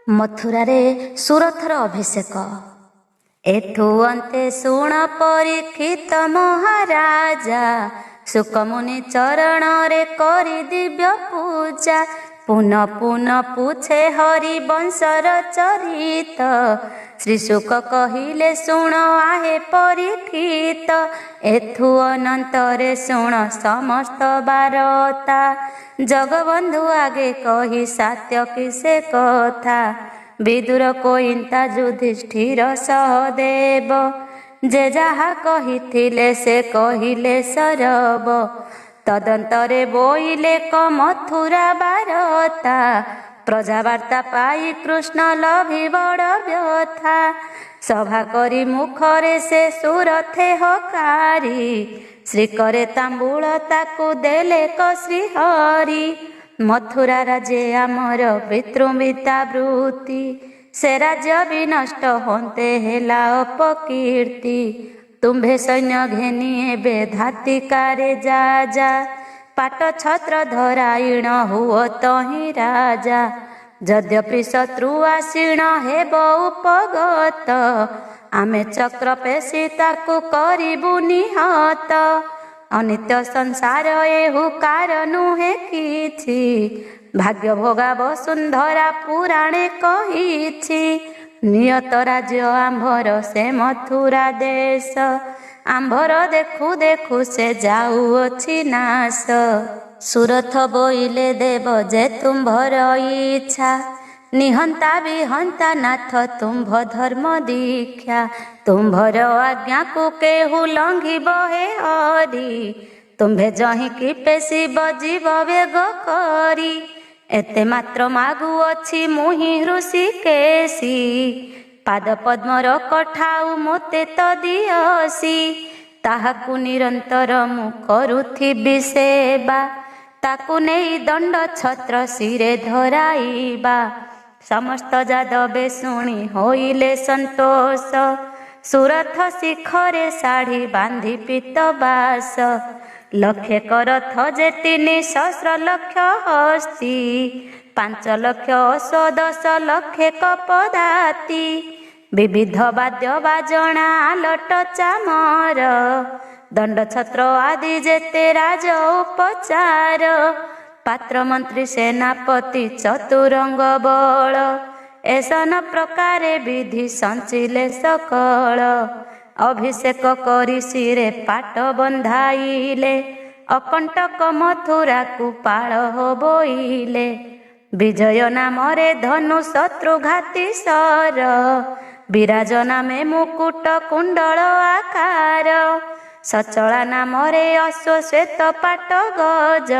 ମଥୁରାରେ ସୁରଥର ଅଭିଷେକ। ଏଠୁ ଅନ୍ତେ ଶୁଣ ପରୀକ୍ଷିତ ମହାରାଜା, ସୁକମୁନି ଚରଣରେ କରି ଦିବ୍ୟ ପୂଜା। ପୁନ ପୁନ ପୁଛେ ହରି ବଂଶର ଚରିତ, ଶ୍ରୀ ଶୁକ କହିଲେ ଶୁଣ ଆହେ ପରୀକ୍ଷିତ। ଏଥୁ ଅନନ୍ତରେ ଶୁଣ ସମସ୍ତ ବାରତା, ଜଗବନ୍ଧୁ ଆଗେ କହି ସାତ୍ୟ କି ସେ କଥା। ବିଦୁର କଇନ୍ତା ଯୁଧିଷ୍ଠିର ସହଦେବ, ଯେ ଯାହା କହିଥିଲେ ସେ କହିଲେ ସରବ। ତଦନ୍ତରେ ବୋଇଲେ କ ମଥୁରା ବାରତା, ପ୍ରଜାବାର୍ତ୍ତା ପାଇ କୃଷ୍ଣ ଲଭି ବଡ଼ ବ୍ୟଥା। ସଭା କରି ମୁଖରେ ସେ ସୁରଥେ ହକାରି, ଶ୍ରୀକରେ ତାମ୍ବୁଳ ତାକୁ ଦେଲେ କ ଶ୍ରୀହରି। ମଥୁରା ରାଜେ ଆମର ପିତୃମିତା ବୃତ୍ତି, ସେ ରାଜ୍ୟ ବି ନଷ୍ଟ ହନ୍ତେ ହେଲା ଅପକୀର୍ତ୍ତି। ତୁମ୍ଭେ ସୈନ୍ୟ ଘେନି ଏବେ ଧାତିକାରେ ଯା ଯା, ପାଟ ଛତ୍ର ଧରାଇଣ ହୁଅ ତହିଁ ରାଜା। ଯଦ୍ୟପି ଶତ୍ରୁ ଆସୀଣ ହେବ ଉପଗତ, ଆମେ ଚକ୍ର ପେଶି ତାକୁ କରିବୁ ନିହତ। ଅନିତ୍ୟ ସଂସାର ଏହୁ କାର ନୁହେଁ କିଛି, ଭାଗ୍ୟ ଭୋଗା ବସୁନ୍ଧରା ପୁରାଣେ କହିଛି। ନିୟତ ରାଜ୍ୟ ଆମ୍ଭର ସେ ମଥୁରା ଦେଶ, ଆମ୍ଭର ଦେଖୁ ଦେଖୁ ସେ ଯାଉଅଛି ନାଶ। ସୁରଥ ବୋଇଲେ ଦେବ ଯେ ତୁମ୍ଭର ଇଚ୍ଛା, ନିହନ୍ତା ବିହନ୍ତା ନାଥ ତୁମ୍ଭ ଧର୍ମ ଦୀକ୍ଷା। ତୁମ୍ଭର ଆଜ୍ଞାକୁ କେହୁ ଲଙ୍ଘିବ ହେ ହରି, ତୁମ୍ଭେ ଯହିଁକି ପେଶିବ ଯିବ ବେଗ କରି। ଏତେ ମାତ୍ର ମାଗୁଅଛି ମୁହିଁ ହୃଷିକେଶୀ, ପାଦ ପଦ୍ମର କଠାଉ ମୋତେ ତ ଦିଅସି। ତାହାକୁ ନିରନ୍ତର ମୁଁ କରୁଥିବି ସେବା, ତାକୁ ନେଇ ଦଣ୍ଡ ଛତ୍ର ଶିରେ ଧରାଇବା। ସମସ୍ତ ଯାଦବେ ଶୁଣି ହୋଇଲେ ସନ୍ତୋଷ, ସୁରଥ ଶିଖରେ ଶାଢ଼ୀ ବାନ୍ଧି ପୀତବାସ। ଲକ୍ଷେ କରଥ ଯେ 300 ଲକ୍ଷ ହସ୍ତି, 5 ଲକ୍ଷ ଅଶ୍ୱ 10 ଲକ୍ଷେ କପଦାତି। ବିବିଧ ବାଦ୍ୟ ବାଜଣା ଆଲଟ ଚାମର, ଦଣ୍ଡ ଛତ୍ର ଆଦି ଯେତେ ରାଜ ଉପଚାର। ପାତ୍ର ମନ୍ତ୍ରୀ ସେନାପତି ଚତୁରଙ୍ଗ ବଳ, ଏସନ ପ୍ରକାରେ ବିଧି ସଞ୍ଚିଲେ ସକଳ। ଅଭିଷେକ କରି ଶିରେ ପାଟ ବନ୍ଧାଇଲେ, ଅକଣ୍ଟକ ମଥୁରାକୁ ପାଳ ବୋଇଲେ। ବିଜୟ ନାମରେ ଧନୁ ଶତ୍ରୁ ଘାତି ଶର, ବିରାଜ ନାମେ ମୁକୁଟ କୁଣ୍ଡଳ ଆକାର। ସଚଳା ନାମରେ ଅଶ୍ୱଶ୍ଵେତ ପାଟ ଗଜ,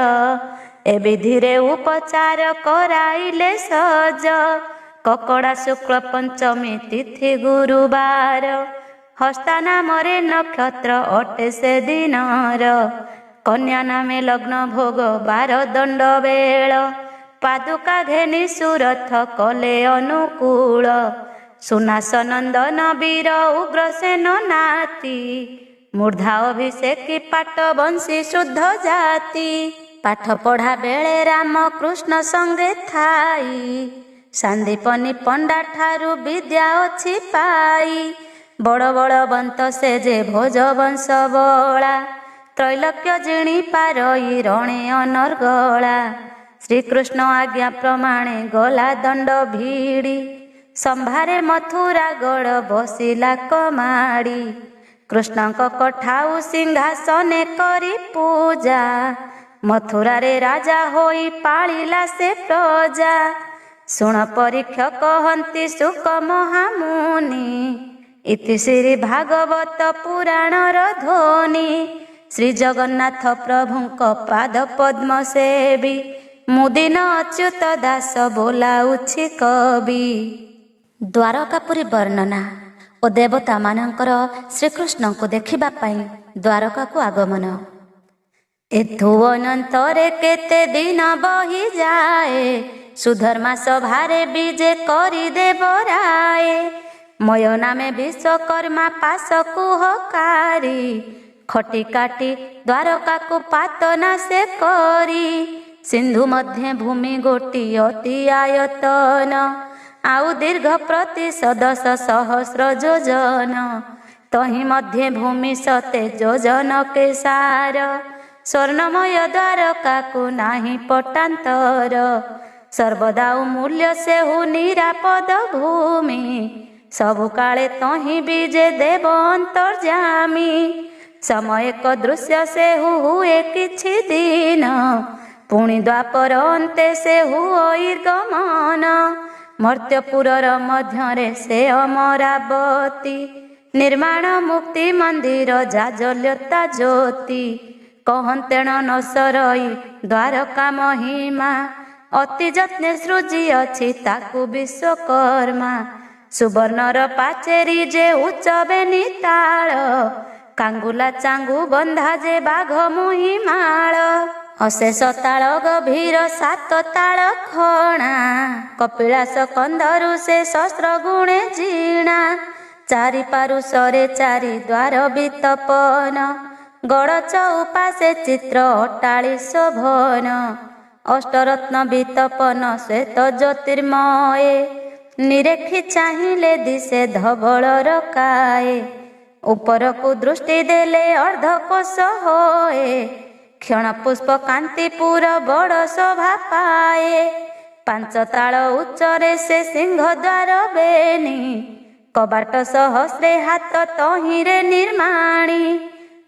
ଏ ବିଧିରେ ଉପଚାର କରାଇଲେ ସଜ। କକଡ଼ା ଶୁକ୍ଳ ପଞ୍ଚମୀ ତିଥି ଗୁରୁବାର, ହସ୍ତା ନାମରେ ନକ୍ଷତ୍ର ଅଟେ ସେ ଦିନର। କନ୍ୟା ନାମେ ଲଗ୍ନ ଭୋଗ 12 ଦଣ୍ଡ ବେଳ, ପାଦୁକା ଘେନି ସୁରଥ କଲେ ଅନୁକୂଳ। ସୁନାସ ନନ୍ଦନ ବୀର ଉଗ୍ରସେନ ନାତି, ମୂର୍ଧା ଅଭିଷେକୀ ପାଟ ବଂଶୀ ଶୁଦ୍ଧ ଜାତି। ପାଠ ପଢ଼ା ବେଳେ ରାମ କୃଷ୍ଣ ସଙ୍ଗେ ଥାଇ, ସାନ୍ଦୀପନି ପଣ୍ଡା ଠାରୁ ବିଦ୍ୟା ଅଛି ପାଇ। ବଡ଼ ବଳବନ୍ତ ସେ ଯେ ଭୋଜ ବଂଶ ବଳା, ତ୍ରୈଲୋକ୍ୟ ଜିଣି ପାରଇ ରଣେ ଅନର୍ଗଳା। ଶ୍ରୀକୃଷ୍ଣ ଆଜ୍ଞା ପ୍ରମାଣେ ଗଲା ଦଣ୍ଡ ଭିଡ଼ି, ସମ୍ଭାରେ ମଥୁରା ଗଡ଼ ବସିଲା କମାଡ଼ି। କୃଷ୍ଣଙ୍କ କଠାଉ ସିଂହାସନେ କରି ପୂଜା, ମଥୁରାରେ ରାଜା ହୋଇ ପାଳିଲା ସେ ପ୍ରଜା। ଶୁଣ ପରୀକ୍ଷ କହନ୍ତି ଶୁକ ମହାମୁନି, ଇତି ଶ୍ରୀ ଭାଗବତ ପୁରାଣର ଧ୍ୱନି। ଶ୍ରୀ ଜଗନ୍ନାଥ ପ୍ରଭୁଙ୍କ ପାଦ ପଦ୍ମ ସେବି, ମୁଦିନ ଅଚ୍ୟୁତ ଦାସ ବୋଲାଉଛି କବି। ଦ୍ୱାରକାପୁରୀ ବର୍ଣ୍ଣନା ଓ ଦେବତାମାନଙ୍କର ଶ୍ରୀକୃଷ୍ଣଙ୍କୁ ଦେଖିବା ପାଇଁ ଦ୍ୱାରକାକୁ ଆଗମନ। ଏଥୁ ଅନନ୍ତରେ କେତେ ଦିନ ବହିଯାଏ, ସୁଧର୍ମା ସଭାରେ ବିଜେ କରିଦେବ ରାଏ। ମୟ ନାମେ ବିଶ୍ୱକର୍ମା ପାଶକୁ ହକାରି, ଖଟି କାଟି ଦ୍ୱାରକାକୁ ପାତନା ସେ କରି। ସିନ୍ଧୁ ମଧ୍ୟେ ଭୂମି ଗୋଟି ଅତି ଆୟତନ, ଆଉ ଦୀର୍ଘ ପ୍ରତିଶଦ ସହସ୍ର ଯୋଜନ। ତହିଁ ମଧ୍ୟେ ଭୂମି ସତେ ଯୋଜନ କେଶାର। ସ୍ୱର୍ଣ୍ଣମୟ ଦ୍ୱାରକାକୁ ନାହିଁ ପଟାନ୍ତର। ସର୍ବଦା ମୂଲ୍ୟ ସେହୁ ନିରାପଦ ଭୂମି। ସବୁ କାଳେ ତହିଁ ବିଜେ ଦେବ ଅନ୍ତର୍ଯାମୀ। ସମୟକ ଦୃଶ୍ୟ ସେହୁ ହୁଏ କିଛି ଦିନ। ପୁଣି ଦ୍ୱାପର ଅନ୍ତେ ସେହୁ ଗମନ। ମର୍ତ୍ତ୍ୟପୁରର ମଧ୍ୟରେ ସେ ଅମରାବତୀ। ନିର୍ମାଣ ମୁକ୍ତି ମନ୍ଦିର ଜାଜଲ୍ୟତା ଜ୍ୟୋତି। କହନ୍ତେଣ ନ ସରଇ ଦ୍ୱାରକା ମହିମା। ଅତି ଯତ୍ନେ ସୃଜି ଅଛି ତାକୁ ବିଶ୍ୱକର୍ମା। ସୁବର୍ଣ୍ଣର ପାଚେରୀ ଯେ ଉଚ୍ଚ ବେନିତାଳ। କାଙ୍ଗୁଲା ଚାଙ୍ଗୁ ବନ୍ଧା ଯେ ବାଘ ମୁହିଁମାଳ। ଅଶେଷ ତାଳ ଗଭୀର ସାତ ତାଳ ଖଣା। କପିଳାସ କନ୍ଧରୁ ସେ ଶସ୍ତ୍ର ଗୁଣେ ଜିଣା। ଚାରି ପାରୁଷରେ ଚାରି ଦ୍ୱାର ବିତପନ। ଗଡ଼ ଚଉପାଶେ ଚିତ୍ର ଅଟ୍ଟାଳି ଶୋଭନ। ଅଷ୍ଟରତ୍ନ ବିତପନ ଶ୍ଵେତ ଜ୍ୟୋତିର୍ମୟେ। ନିରେଖି ଚାହିଁଲେ ଦିଶେ ଧବଳର କାଏ। ଉପରକୁ ଦୃଷ୍ଟି ଦେଲେ ଅର୍ଦ୍ଧକୋଶ ହୋଏ। କ୍ଷଣ ପୁଷ୍ପ କାନ୍ତିପୁର ବଡ଼ ଶୋଭା ପାଏ। ପାଞ୍ଚ ତାଳ ଉଚ୍ଚରେ ସେ ସିଂହଦ୍ୱାର ବେନି। କବାଟ ସହସ୍ରେ ହାତ ତହିଁରେ ନିର୍ମାଣୀ।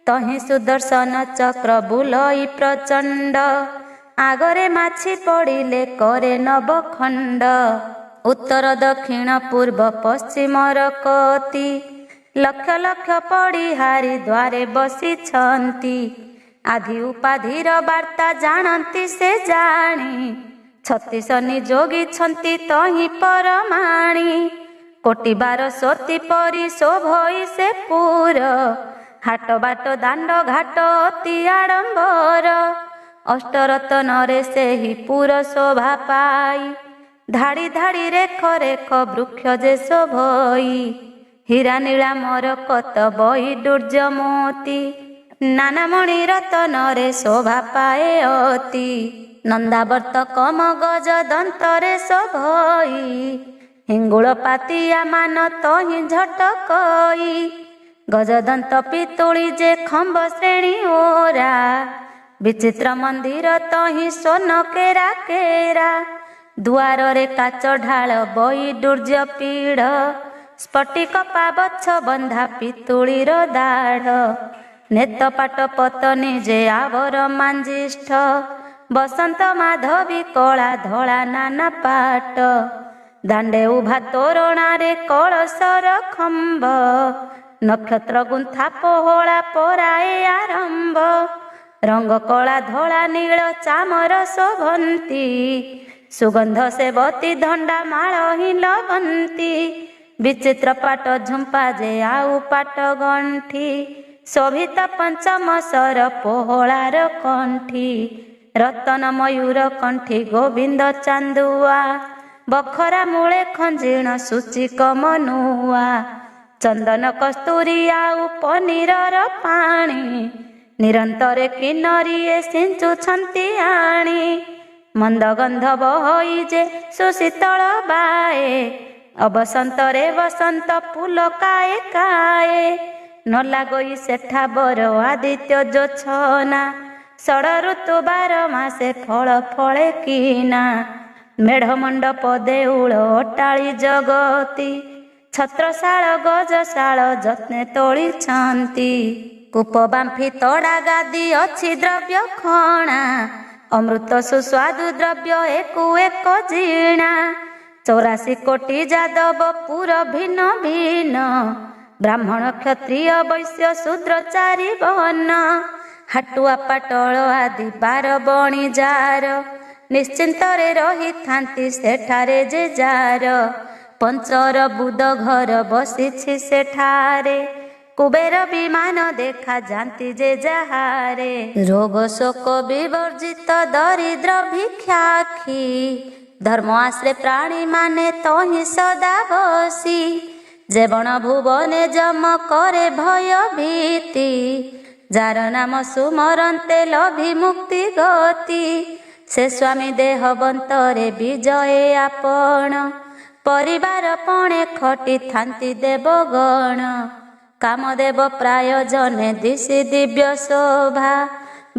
ତହିଁ ସୁଦର୍ଶନ ଚକ୍ର ବୁଲଇ ପ୍ରଚଣ୍ଡ। ଆଗରେ ମାଛି ପଡ଼ିଲେ କରେ ନବଖଣ୍ଡ। ଉତ୍ତର ଦକ୍ଷିଣ ପୂର୍ବ ପଶ୍ଚିମର କତି। ଲକ୍ଷ ଲକ୍ଷ ପଡ଼ିହାରି ଦ୍ୱାରେ ବସିଛନ୍ତି। ଆଧି ଉପାଧିର ବାର୍ତ୍ତା ଜାଣନ୍ତି ସେ ଜାଣି। 36 ନିଯୋଗିଛନ୍ତି ତହିଁ ପରମାଣି। କୋଟି ବାର ସ୍ୱତି ପରି ଶୋଭଇ ସେ ପୁର। ହାଟ ବାଟ ଦାଣ୍ଡ ଘାଟ ଅତି ଆଡ଼ମ୍ବର। ଅଷ୍ଟରତନରେ ସେହି ପୁର ଶୋଭା ପାଇ। ଧାଡ଼ି ଧାଡ଼ି ରେଖ ରେଖ ବୃକ୍ଷ ଯେ ଶୋଭଇ। ହୀରା ନୀଳା ମରକତ ବୈଡୂର୍ଯ୍ୟ ମୋତି। ନାନା ମଣି ରତନରେ ଶୋଭା ପାଏ ଅତି। ନନ୍ଦାବର୍ତ୍ତ କମ ଗଜ ଦନ୍ତରେ ଶୋଭଇ। ହିଙ୍ଗୁଳ ପାତିଆ ମାନ ତହିଁ ଝଟକଇ। ଗଜଦନ୍ତ ପିତୁଳି ଯେ ଖମ୍ବ ଶ୍ରେଣୀ ଓରା। ବିଚିତ୍ର ମନ୍ଦିର ତହିଁ ସ୍ୱର୍ଣ୍ଣ କେରା କେରା। ଦୁଆରରେ କାଚ ଢାଳ ବୈଡୂର୍ଯ୍ୟ ପୀଢ଼। ସ୍ଫଟିକ ପାବଚ୍ଛ ବନ୍ଧା ପିତୁଳିର ଦାଢ଼। ନେତ ପାଟ ପତନି ଯେ ଆବର ମାଞ୍ଜିଷ୍ଠ। ବସନ୍ତ ମାଧବୀ କଳା ଧଳା ନାନା ପାଟ। ଦାଣ୍ଡେ ଉଭା ତୋରଣାରେ କଳସର ଖମ୍ବ। ନକ୍ଷତ୍ର ଗୁନ୍ଥା ପୋହଳା ପରାଏ ଆରମ୍ଭ। ରଙ୍ଗ କଳା ଧଳା ନୀଳ ଚାମର ଶୋଭନ୍ତି। ସୁଗନ୍ଧ ସେବତୀ ଧଣ୍ଡା ମାଳ ହିଁ ଲବନ୍ତି। ବିଚିତ୍ର ପାଟ ଝୁମ୍ପା ଯେ ଆଉ ପାଟ ଗଣ୍ଠି। ଶୋଭିତ ପଞ୍ଚମ ସର ପୋହଳାର କଣ୍ଠି। ରତନ ମୟୂର କଣ୍ଠି ଗୋବିନ୍ଦ ଚାନ୍ଦୁଆ। ବଖରା ମୂଳେ ଖଞ୍ଜିଣ ସୂଚି କମନୁଆ। ଚନ୍ଦନ କସ୍ତୁରୀ ଆଉ ପନିରର ପାଣି। ନିରନ୍ତରେ କିନ୍ନରୀଏ ସିଞ୍ଚୁଛନ୍ତି ଆଣି। ମନ୍ଦଗନ୍ଧ ବହଇ ଯେ ସୁଶୀତଳ ବାଏ। ଅବସନ୍ତରେ ବସନ୍ତ ପୁଲକାଏ କାଏ। ନ ଲାଗଇ ସେଠା ବର ଆଦିତ୍ୟ ଜୋଛନା। ଷଡ଼ ଋତୁ 12 ମାସେ ଫଳ ଫଳେ କିନା। ମେଢ଼ ମଣ୍ଡପ ଦେଉଳ ଅଟ୍ଟାଳି ଜଗତି। ଛତ୍ରଶାଳ ଗଜଶାଳ ଯତ୍ନେ ତୋଳିଛନ୍ତି। କୂପ ବାମ୍ଫି ତଡ଼ା ଗାଦି ଅଛି ଦ୍ରବ୍ୟ ଖଣା। ଅମୃତ ସୁସ୍ୱାଦୁ ଦ୍ରବ୍ୟ ଏକୁ ଏକ ଜିଣା। 84 କୋଟି ଯାଦବ ପୁର ଭିନ୍ନ ଭିନ୍ନ। ବ୍ରାହ୍ମଣ କ୍ଷତ୍ରିୟ ବୈଶ୍ୟ ଶୂଦ୍ର ଚାରି ବର୍ଣ୍ଣ। ହାଟୁଆ ପାଟଳ ଆଦି 12 ବଣିଜାର। ନିଶ୍ଚିନ୍ତରେ ରହିଥାନ୍ତି ସେଠାରେ ଯେ ଯାର। ପଞ୍ଚର ବୁଦ ଘର ବସିଛି ସେଠାରେ। କୁବେର ବିମାନ ଦେଖା ଯାନ୍ତି ଯେ ଯାହାରେ। ରୋଗ ଶୋକ ବିବର୍ଜିତ ଦରିଦ୍ର ଭିକ୍ଷାକ୍ଷୀ। ଧର୍ମ ଆଶ୍ରେ ପ୍ରାଣୀ ମାନେ ତହିଁ ସଦା ବସି। ଯେ ବଣ ଭୁବନେ ଯମ କରେ ଭୟ ଭୀତି। ଯାର ନାମ ସୁମରନ୍ତେ ଲଭି ମୁକ୍ତି ଗତି। ସେ ସ୍ୱାମୀ ଦେହବନ୍ତରେ ବିଜୟେ ଆପଣ। ପରିବାର ପଣେ ଖଟିଥାନ୍ତି ଦେବଗଣ। କାମଦେବ ପ୍ରାୟ ଜନେ ଦିଶି ଦିବ୍ୟ ଶୋଭା।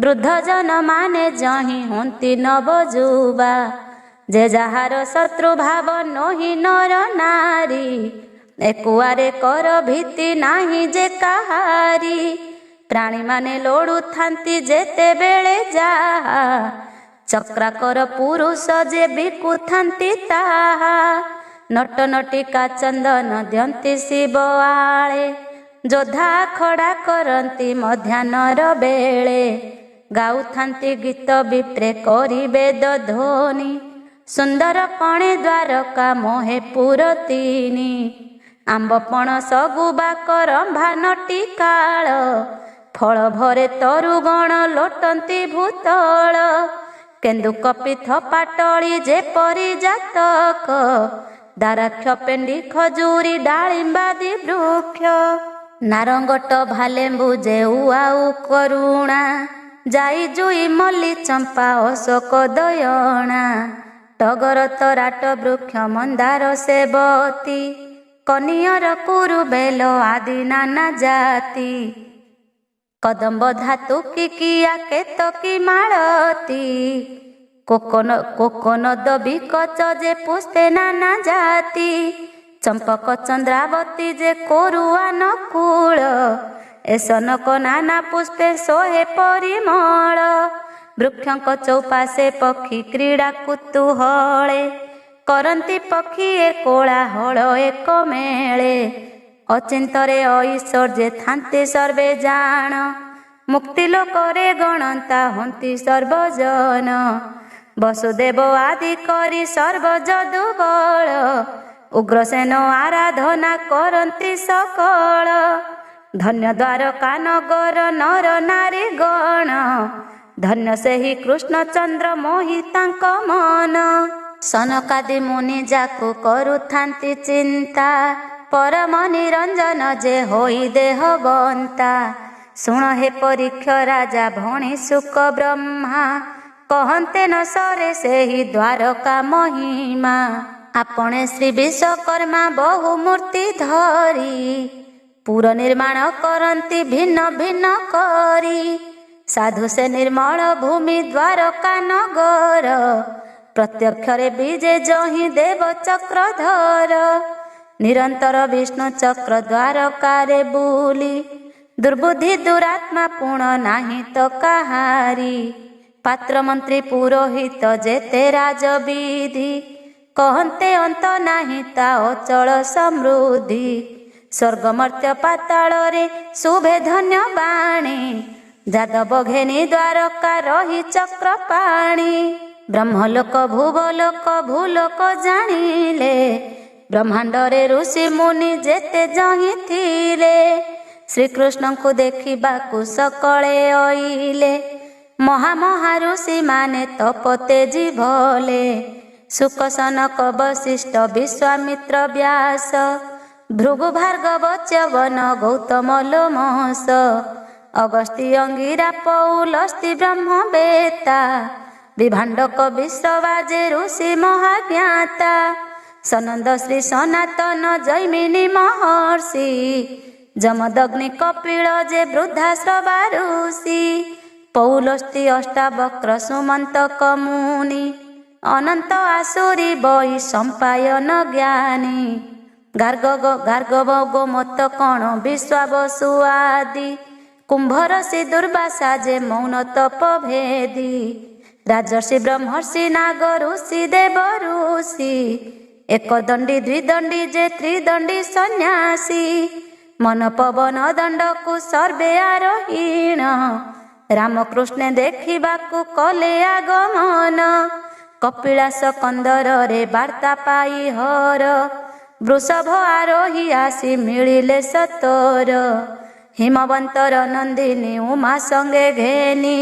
ବୃଦ୍ଧ ଜନ ମାନେ ଯହିଁ ହୁଅନ୍ତି ନବଯୁବା। ଯେ ଯାହାର ଶତ୍ରୁ ଭାବ ନୋହି ନର ନାରୀ। ଏକୁଆରେ କର ଭୀତି ନାହିଁ ଯେ କାହାରି। ପ୍ରାଣୀମାନେ ଲୋଡୁଥାନ୍ତି ଯେତେବେଳେ ଯାହା। ଚକ୍ରାକର ପୁରୁଷ ଯେ ବିକୁଥାନ୍ତି ତାହା। ନଟ ନଟିକା ଚନ୍ଦନ ଦିଅନ୍ତି ଶିବ ଆଳେ। ଯୋଦ୍ଧା ଖଡ଼ା କରନ୍ତି ମଧ୍ୟାହ୍ନର ବେଳେ। ଗାଉଥାନ୍ତି ଗୀତ ବିପ୍ରେ କରି ବେଦ ଧ୍ୱନି। ସୁନ୍ଦର ପଣେ ଦ୍ୱାରକା ମୋହେ ପୁର ତିନି। ଆମ୍ବ ପଣସ ଗୁବାକ ରମ୍ଭା ନଟିକାଳ। ଫଳ ଭରେ ତରୁଗଣ ଲୋଟନ୍ତି ଭୂତଳ। କେନ୍ଦୁ କପିଥ ପାଟଳି ଯେପରି ଜାତକ। ଦାରାକ୍ଷ ପେଣ୍ଡି ଖଜୁରୀ ଡାଳିମ୍ବାଦି ବୃକ୍ଷ। ନାରଙ୍ଗଟ ଭାଲେମ୍ବୁ ଯେଉ ଆଉ କରୁଣା। ଯାଇ ଜୁଇ ମଲ୍ଲି ଚମ୍ପା ଅଶୋକ ଦୟଣା। ଟଗର ତରାଟ ବୃକ୍ଷ ମନ୍ଦାର ସେବତୀ। କନିଅର କୁରୁ ବେଲ ଆଦି ନାନା ଜାତି। କଦମ୍ବ ଧାତୁ କିକିଆ କେତକୀ ମାଳତୀ। କୋକନଦ ବିକଚ ଯେ ପୁଷ୍ପେ ନାନା ଜାତି। ଚମ୍ପକ ଚନ୍ଦ୍ରାବତୀ ଯେ କରୁଆନ କୂଳ। ଏସନକ ନାନା ପୁଷ୍ପେ ସୋହେ ପରିମଳ। ବୃକ୍ଷଙ୍କ ଚୌପାଶେ ପକ୍ଷୀ କ୍ରୀଡ଼ା କୁତୁହଳେ। କରନ୍ତି ପକ୍ଷୀ ଏ କୋଳାହଳ ଏକ ମେଳେ। ଅଚିନ୍ତରେ ଐଶ୍ୱର୍ଯ୍ୟ ଥାନ୍ତି ସର୍ବେ ଜାଣ। ମୁକ୍ତି ଲୋକରେ ଗଣନ୍ତା ହୁଅନ୍ତି ସର୍ବଜନ। ବସୁଦେବ ଆଦି କରି ସର୍ବଯଦୁବଳ। ଉଗ୍ରସେନ ଆରାଧନା କରନ୍ତି ସକଳ। ଧନ୍ୟ ଦ୍ୱାରକା ନଗର ନର ନାରୀ ଗଣ। ଧନ୍ୟ ସେହି କୃଷ୍ଣଚନ୍ଦ୍ର ମୋହି ତାଙ୍କ ମନ। ସନକାଦି ମୁନି ଯାକୁ କରୁଥାନ୍ତି ଚିନ୍ତା। ପରମ ନିରଞ୍ଜନ ଯେ ହୋଇ ଦେହବନ୍ତା। ଶୁଣ ହେ ପରୀକ୍ଷ ରାଜା ଭଣୀ ସୁକ ବ୍ରହ୍ମା। କହନ୍ତେ ନ ସରେ ସେହି ଦ୍ୱାରକା ମହିମା। ଆପଣେ ଶ୍ରୀ ବିଶ୍ୱକର୍ମା ବହୁ ମୂର୍ତ୍ତି ଧରି। ପୁର ନିର୍ମାଣ କରନ୍ତି ଭିନ୍ନ ଭିନ୍ନ କରି। ସାଧୁ ସେ ନିର୍ମଳ ଭୂମି ଦ୍ୱାରକା ନଗର। ପ୍ରତ୍ୟକ୍ଷରେ ବିଜେ ଯହିଁ ଦେବ ଚକ୍ରଧର। ନିରନ୍ତର ବିଷ୍ଣୁ ଚକ୍ର ଦ୍ୱାରକାରେ ବୁଲି। ଦୁର୍ବୁଦ୍ଧି ଦୁରାତ୍ମା ପୁଣ ନାହିଁ ତ କାହାରି। ପାତ୍ର ମନ୍ତ୍ରୀ ପୁରୋହିତ ଯେତେ ରାଜବିଧି। କହନ୍ତେ ଅନ୍ତ ନାହିଁ ତା ଅଚଳ ସମୃଦ୍ଧି। ସ୍ୱର୍ଗ ମର୍ତ୍ତ୍ୟ ପାତାଳରେ ଶୁଭେ ଧନ୍ୟ ବାଣୀ। ଯାଦବ ଘେନି ଦ୍ୱାରକା ରହି ଚକ୍ର ପାଣି। ବ୍ରହ୍ମଲୋକ ଭୁବଲୋକ ଭୂଲୋକ ଜାଣିଲେ। ବ୍ରହ୍ମାଣ୍ଡରେ ଋଷି ମୁନି ଯେତେ ଯହିଁ ଥିଲେ। ଶ୍ରୀକୃଷ୍ଣଙ୍କୁ ଦେଖିବାକୁ ସକଳେ ଅଇଲେ। ମହାମହା ଋଷି ମାନେ ତପତେଜି ଭଲେ। ଶୁକ ସନକ ବଶିଷ୍ଠ ବିଶ୍ୱାମିତ୍ର ବ୍ୟାସ। ଭୃଗୁ ଭାର୍ଗବ ଚ୍ୟବନ ଗୌତମ ଲୋମସ। ଅଗସ୍ତ୍ୟ ଅଙ୍ଗିରା ପୌଲସ୍ତ୍ୟ ବ୍ରହ୍ମ ବେତା। ବିଭାଣ୍ଡକ ବିଶ୍ରବାଜେ ଋଷି ମହାଜ୍ଞାତା। ସନନ୍ଦ ଶ୍ରୀ ସନାତନ ଜୈମିନୀ ମହର୍ଷି। ଯମଦଗ୍ନି କପିଳ ଯେ ବୃଦ୍ଧାଶ୍ରବା ଋଷି। ପୌଲସ୍ତ୍ୟ ଅଷ୍ଟାବକ୍ର ସୁମନ୍ତକ ମୁନି। ଅନନ୍ତ ଆସୁରୀ ବଇ ସମ୍ପାୟନ ଜ୍ଞାନୀ। ଗାର୍ଗବ ଗୋମତ କଣ ବିଶ୍ୱାବସୁ ଆଦି। କୁମ୍ଭରଷି ଦୁର୍ବାସା ଯେ ମୌନ ତପ ଭେଦି। ରାଜର୍ଷି ବ୍ରହ୍ମର୍ଷି ନାଗ ଋଷି ଦେବ ଋଷି। ଏକଦଣ୍ଡୀ ଦ୍ୱିଦଣ୍ଡୀ ଯେ ତ୍ରିଦଣ୍ଡୀ ସନ୍ନ୍ୟାସୀ। ମନ ପବନ ଦଣ୍ଡକୁ ସର୍ବେ ଆରୋହୀଣ। ରାମକୃଷ୍ଣ ଦେଖିବାକୁ କଲେ ଆଗମନ। କପିଳାସ କନ୍ଦରରେ ବାର୍ତ୍ତା ପାଇ ହର। ବୃଷଭ ଆରୋହୀ ଆସି ମିଳିଲେ ସତର। ହିମବନ୍ତର ନନ୍ଦିନୀ ଉମା ସଙ୍ଗେ ଘେନି।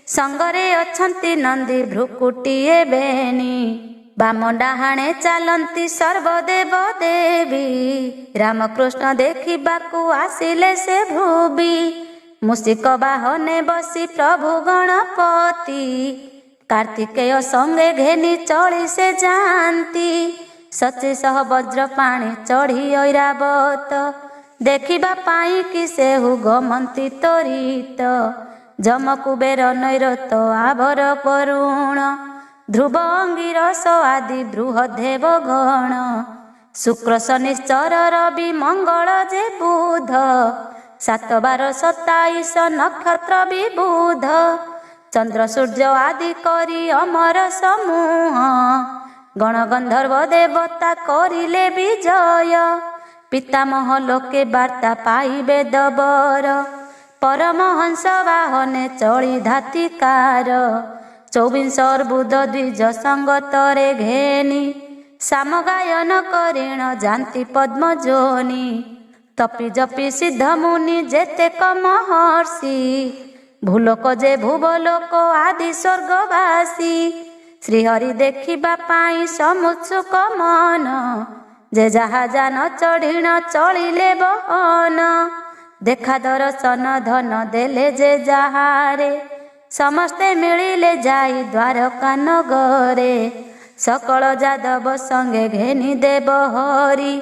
ସଙ୍ଗରେ ଅଛନ୍ତି ନନ୍ଦୀ ଭ୍ରୁକୁଟିଏ ବେନି। ବାମ ଡାହାଣେ ଚାଲନ୍ତି ସର୍ବଦେବ ଦେବୀ। ରାମକୃଷ୍ଣ ଦେଖିବାକୁ ଆସିଲେ ସେ ଭୃବି। ମୂଷିକ ବାହନେ ବସି ପ୍ରଭୁ ଗଣପତି। କାର୍ତ୍ତିକେୟ ସଙ୍ଗେ ଘେନି ଚଳି ସେ ଯାଆନ୍ତି। ସଚି ସହ ବଜ୍ର ପାଣି ଚଢ଼ି ଐରାବତ ଦେଖିବା ପାଇଁ କି ସେହୁ ଗମନ୍ତି ତୋରିତ ଯମକୁବେର ନୈରତ ଆଭର କରୁଣ ଧ୍ରୁବ ଅଙ୍ଗିରସ ଆଦି ବୃହଦେବ ଗଣ ଶୁକ୍ର ଶନିଶ୍ଚର ରବି ମଙ୍ଗଳ ଯେ ବୁଧ 7 ବାର 27 ନକ୍ଷତ୍ର ବିବୁଧ ଚନ୍ଦ୍ର ସୂର୍ଯ୍ୟ ଆଦି କରି ଅମର ସମୂହ ଗଣ ଗନ୍ଧର୍ବ ଦେବତା କରିଲେ ବିଜୟ ପିତାମହ ଲୋକେ ବାର୍ତ୍ତା ପାଇବେ ଦବର ପରମହଂସ ବାହନେ ଚଳି ଧାତିକାର 24 ଅର୍ବୁଦ ଦ୍ୱିଜ ସଙ୍ଗତରେ ଘେନି ସାମଗାୟନ କରିଣ ଯାନ୍ତି ପଦ୍ମଜୋନି ତପି ଜପି ସିଦ୍ଧ ମୁନି ଯେତେକ ମହର୍ଷି ଭୂଲୋକ ଯେ ଭୁବଲୋକ ଆଦି ସ୍ୱର୍ଗବାସୀ ଶ୍ରୀହରି ଦେଖିବା ପାଇଁ ସମୁତ୍ସୁକ ମନ ଯେ ଯାହା ଯାନ ଚଢ଼ିଣ ଚଳିଲେ ବହନ ଦେଖା ଦର୍ଶନ ଧନ ଦେଲେ ଯେ ଯାହାରେ ସମସ୍ତେ ମିଳିଲେ ଯାଇ ଦ୍ୱାରକା ନଗରେ ସକଳ ଯାଦବ ସଙ୍ଗେ ଘେନି ଦେବ ହରି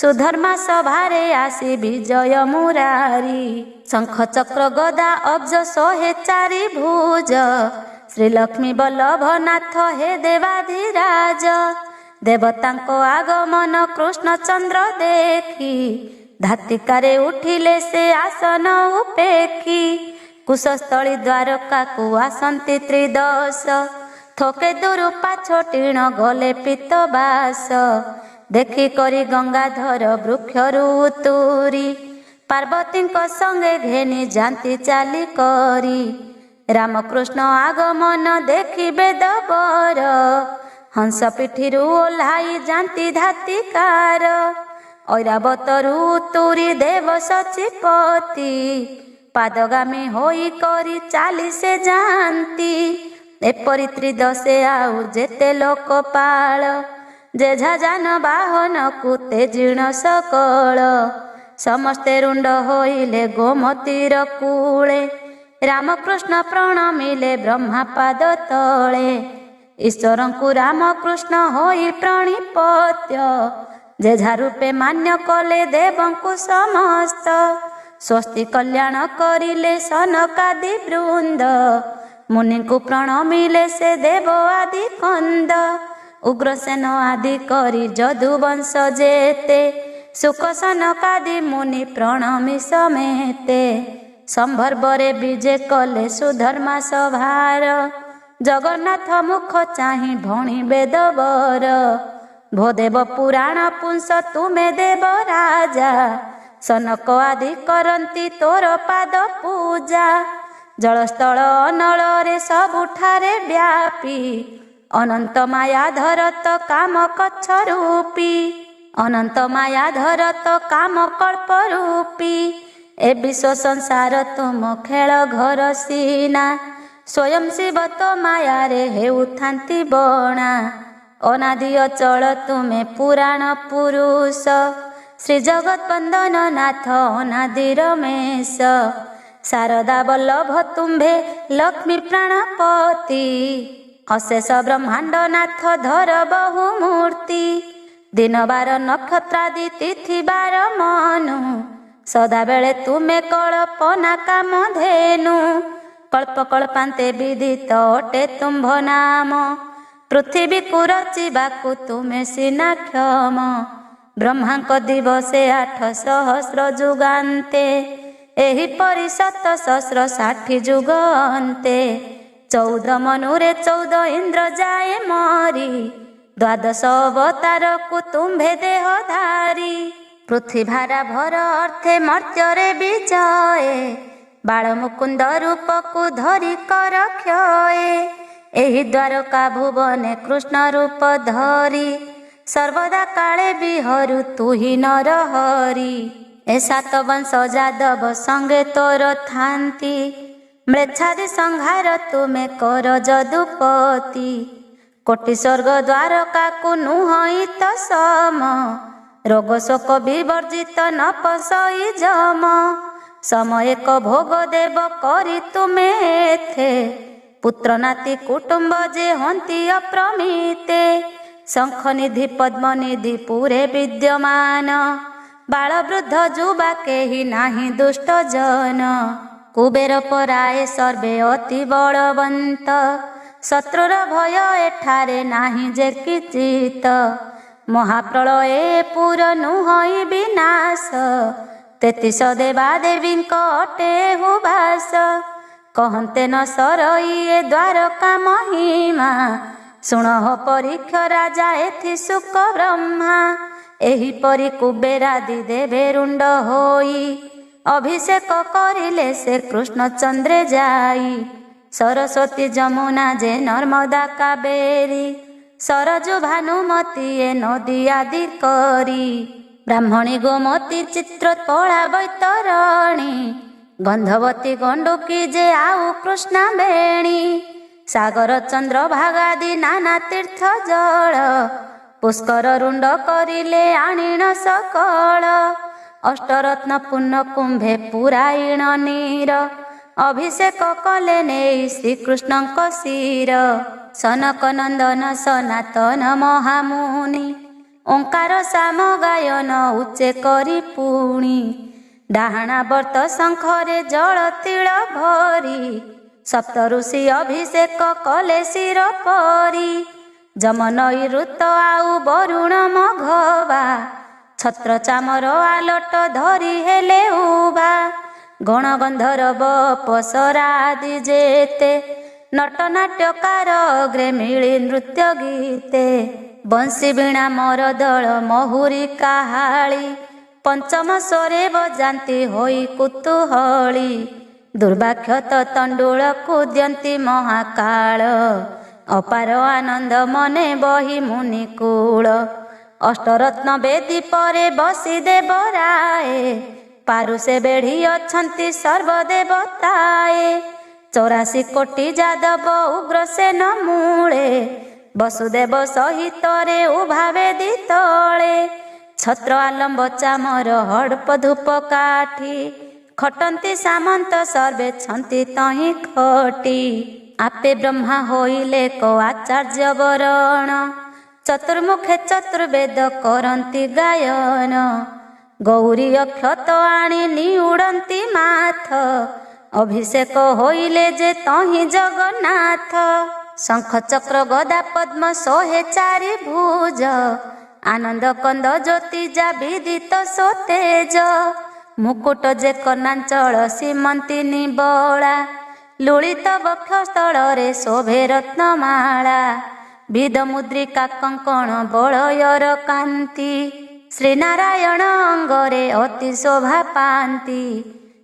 ସୁଧର୍ମା ସଭାରେ ଆସି ବିଜୟ ମୁରାରି ଶଙ୍ଖ ଚକ୍ର ଗଦା ଅବ୍ଜ 104 ଭୁଜ ଶ୍ରୀଲକ୍ଷ୍ମୀ ବଲ୍ଲଭ ନାଥ ହେ ଦେବାଧିରାଜ ଦେବତାଙ୍କ ଆଗମନ କୃଷ୍ଣଚନ୍ଦ୍ର ଦେଖି ଧାତିକାରେ ଉଠିଲେ ସେ ଆସନ ଉପେକ୍ଷି କୁଶସ୍ଥଳୀ ଦ୍ୱାରକାକୁ ଆସନ୍ତି ତ୍ରିଦଶ ଥୋକେ ଦୂରୁ ପାଛୋଟିଣ ଗଲେ ପିତବାସ ଦେଖି କରି ଗଙ୍ଗାଧର ବୃକ୍ଷରୁ ଉତୁରି ପାର୍ବତୀଙ୍କ ସଙ୍ଗେ ଘେନି ଯାନ୍ତି ଚାଲି କରି ରାମକୃଷ୍ଣ ଆଗମନ ଦେଖିବେ ଦବର ହଂସ ପିଠିରୁ ଓହ୍ଲାଇ ଯାନ୍ତି ଧାତିକାର ଐରାବତରୁ ଉତୁରି ଦେବ ସଚିପତି ପାଦଗାମୀ ହୋଇ କରି ଚାଲି ସେ ଯାଆନ୍ତି ଏପରି ତ୍ରିଦଶେ ଆଉ ଯେତେ ଲୋକପାଳ ଯେଝା ଯାନ ବାହନକୁ ତେଜିଣ ସକଳ ସମସ୍ତେ ରୁଣ୍ଡ ହୋଇଲେ ଗୋମତୀର କୂଳେ ରାମକୃଷ୍ଣ ପ୍ରଣମିଲେ ବ୍ରହ୍ମା ପାଦ ତଳେ ଈଶ୍ୱରଙ୍କୁ ରାମକୃଷ୍ଣ ହୋଇ ପ୍ରଣିପତ୍ୟ ଯେଝା ରୂପେ ମାନ୍ୟ କଲେ ଦେବଙ୍କୁ ସମସ୍ତ ସ୍ୱସ୍ତି କଲ୍ୟାଣ କରିଲେ ସନକାଦି ବୃନ୍ଦ ମୁନିଙ୍କୁ ପ୍ରଣମିଲେ ସେ ଦେବ ଆଦି କନ୍ଦ ଉଗ୍ରସେନ ଆଦି କରି ଯଦୁବଂଶ ଯେତେ ସୁକ ସନକାଦି ମୁନି ପ୍ରଣମି ସಮೇତେ ସମ୍ଭର୍ବରେ ବିଜେ କଲେ ସୁଧର୍ମା ସଭାର ଜଗନ୍ନାଥ ମୁଖ ଚାହିଁ ଭଣି ବେଦବର ଭୋଦେବ ପୁରାଣ ପୁଂସ ତୁମେ ଦେବ ରାଜା ସନକ ଆଦି କରନ୍ତି ତୋର ପାଦ ପୂଜା ଜଳସ୍ଥଳ ଅନଳରେ ସବୁଠାରେ ବ୍ୟାପୀ ଅନନ୍ତ ମାୟା ଧରତ କାମ କଚ୍ଛ ରୂପୀ ଅନନ୍ତ ମାୟା ଧରତ କାମ କଳ୍ପ ରୂପୀ ଏ ବିଶ୍ୱ ସଂସାର ତୁମ ଖେଳ ଘର ସିନା ସ୍ୱୟଂ ଶିବ ତ ମାୟାରେ ହେଉଥାନ୍ତି ବଣା ଅନାଦି ଅଚଳ ତୁମେ ପୁରାଣ ପୁରୁଷ ଶ୍ରୀ ଜଗତ ବନ୍ଦନ ନାଥ ଅନାଦି ରମେଶ ଶାରଦା ବଲ୍ଲଭ ତୁମ୍ଭେ ଲକ୍ଷ୍ମୀ ପ୍ରାଣପତି ଅଶେଷ ବ୍ରହ୍ମାଣ୍ଡ ନାଥ ଧର ବହୁ ମୂର୍ତ୍ତି ଦିନବାର ନକ୍ଷତ୍ରାଦି ତିଥି ବାର ମନୁ ସଦାବେଳେ ତୁମେ କଳ୍ପନା କାମ ଧେନୁ କଳ୍ପ କଳ୍ପାନ୍ତେ ବିଦିତ ଅଟେ ତୁମ୍ଭ ନାମ ପୃଥିବୀକୁ ରଚିବାକୁ ତୁମେ ସିନା କ୍ଷମ ବ୍ରହ୍ମାଙ୍କ ଦିବସେ 8 ସହସ୍ର ଯୁଗାନ୍ତେ ଏହିପରି 760 ଯୁଗ ଅନ୍ତେ 14 ମନୁରେ 14 ଇନ୍ଦ୍ର ଯାଏ ମରି 12 ଅବତାରକୁ ତୁମ୍ଭେ ଦେହ ଧାରି ପୃଥିଭାରା ଭର ଅର୍ଥେ ମର୍ତ୍ତ୍ୟରେ ବିଜଏ ବାଳ ମୁକୁନ୍ଦ ରୂପକୁ ଧରି କର କ୍ଷୟେ ଏହି ଦ୍ୱାରକା ଭୁବନେ କୃଷ୍ଣ ରୂପ ଧରି ସର୍ବଦା କାଳେ ବିହରୁ ତୁହି ନର ହରି ଏ 7 ବଂଶ ଯାଦବ ସଙ୍ଗେ ତୋର ଥାନ୍ତି ମ୍ଲେଚ୍ଛାଦି ସଂହାର ତୁମେ କର ଯଦୁପତି କୋଟି ସ୍ୱର୍ଗ ଦ୍ୱାରକାକୁ ନୁହଁ ତ ସମ ରୋଗ ଶୋକ ବିବର୍ଜିତ ନ ପଶଇ ଯମ ସମୟକ ଭୋଗ ଦେବ କରି ତୁମେ ଏଥେ ପୁତ୍ର ନାତି କୁଟୁମ୍ବ ଯେ ହନ୍ତି ଅପ୍ରମିତେ शंखनिधि पद्मनिधि पूरे विद्यमान बाल वृद्ध जुबा केही नाही दुष्ट जन कुबेर पराए सर्वे अति बलवंत शत्रुर भय एठारे नाही जे किचित महाप्रलये पुर नुहई विनाश 33 देवा देवी अटे हुबास कहते न सरइए द्वारका महिमा शुणह परीक्ष राजा एथि सुख ब्रह्मा एहिपरि कुबेरादि देवे रुंड होई अभिषेक करिले से कृष्ण चंद्रे जाई सरस्वती जमुना जे नर्मदा कावेरी सरजु भानुमती ए नदी आदि करी ब्राह्मणी गोमती चित्र तोला बैतरणी गंधवती गंडुकी जे आउ कृष्णा बेणी सागर चंद्र भागादि नाना तीर्थ जल पुष्कर रुंड करिले आणिण सकल अष्टरत्न पुण्य कुंभे पुराइण नीर अभिषेक कले नेई श्रीकृष्णଙ୍କ शिर सनक नंदन सनातन महामुनि ओंकार साम गायन उच्चे करी पुणी डाहाणा वर्त शंखरे जल तिल भरी सप्त ऋषि अभिषेक कले शिर परी जमनई ऋत आउ वरुण मघवा छत्र चामर आलट धरी हेले उभा गण गंधर्व पसरादि जेते नटनाट्यकार अग्रे मिली नृत्य गीते बंशी बीणा मरदल महुरी काहाली पंचम स्वरे बजाती होई कुतूहली दुर्भाग्यत तंडुल कुद्यंती महाकाल अपार आनंद मने बही मुनिकूल अष्टरत्न वेदी परे बसी देवराए पारुषे बेढ़ी अछंती सर्वदेवताए 84 कोटी जादव उग्रसेन मूले वसुदेव सहित रे उभा वेदी तले छत्र आलम्ब चामर हड़प धूप काठी खटंती सामंत सर्वे छंती तही खटी आपे ब्रह्मा होइले को आचार्य वरण चतुर्मुखे चतुर्वेद करंती गायन गौरी अक्षत आणी निउड़ंती माथ अभिषेक होइले जे तही जगन्नाथ शंख चक्र गदा पद्म सोहे चारि भुज आनंद कंद ज्योति जा विदित सोतेज मुकुट जे कर्णांचल सीमंती निबला लुलित वक्षस्थल रे शोभे रत्नमाला विद मुद्रिका कंकण बलयर कांति श्रीनारायण अंगरे अति शोभा पांति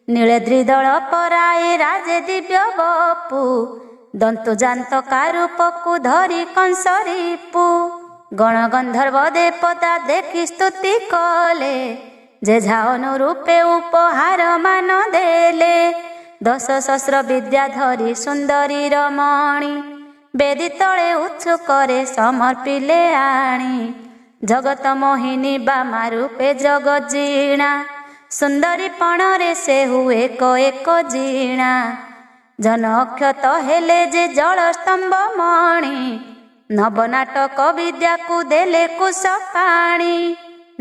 नीलद्रिदल पराए राजे दिव्य बपु दंतु जांत कारूपकु धरी कंसरीपु गण गंधर्व देवता देखि स्तुति कले जे झा अनुरूपे उपहार मान देले 10 सहस्र विद्या धरी सुंदरी रमणी बेदी तले उत्सुकरे समर्पिले आणी जगत मोहिनी बामा रूपे जगजीणा सुंदरी पणरे से हुए को एक जीणा जन अक्षत हेले जे जल स्तंभ मणि नवनाटक विद्या को देले कुश पाणी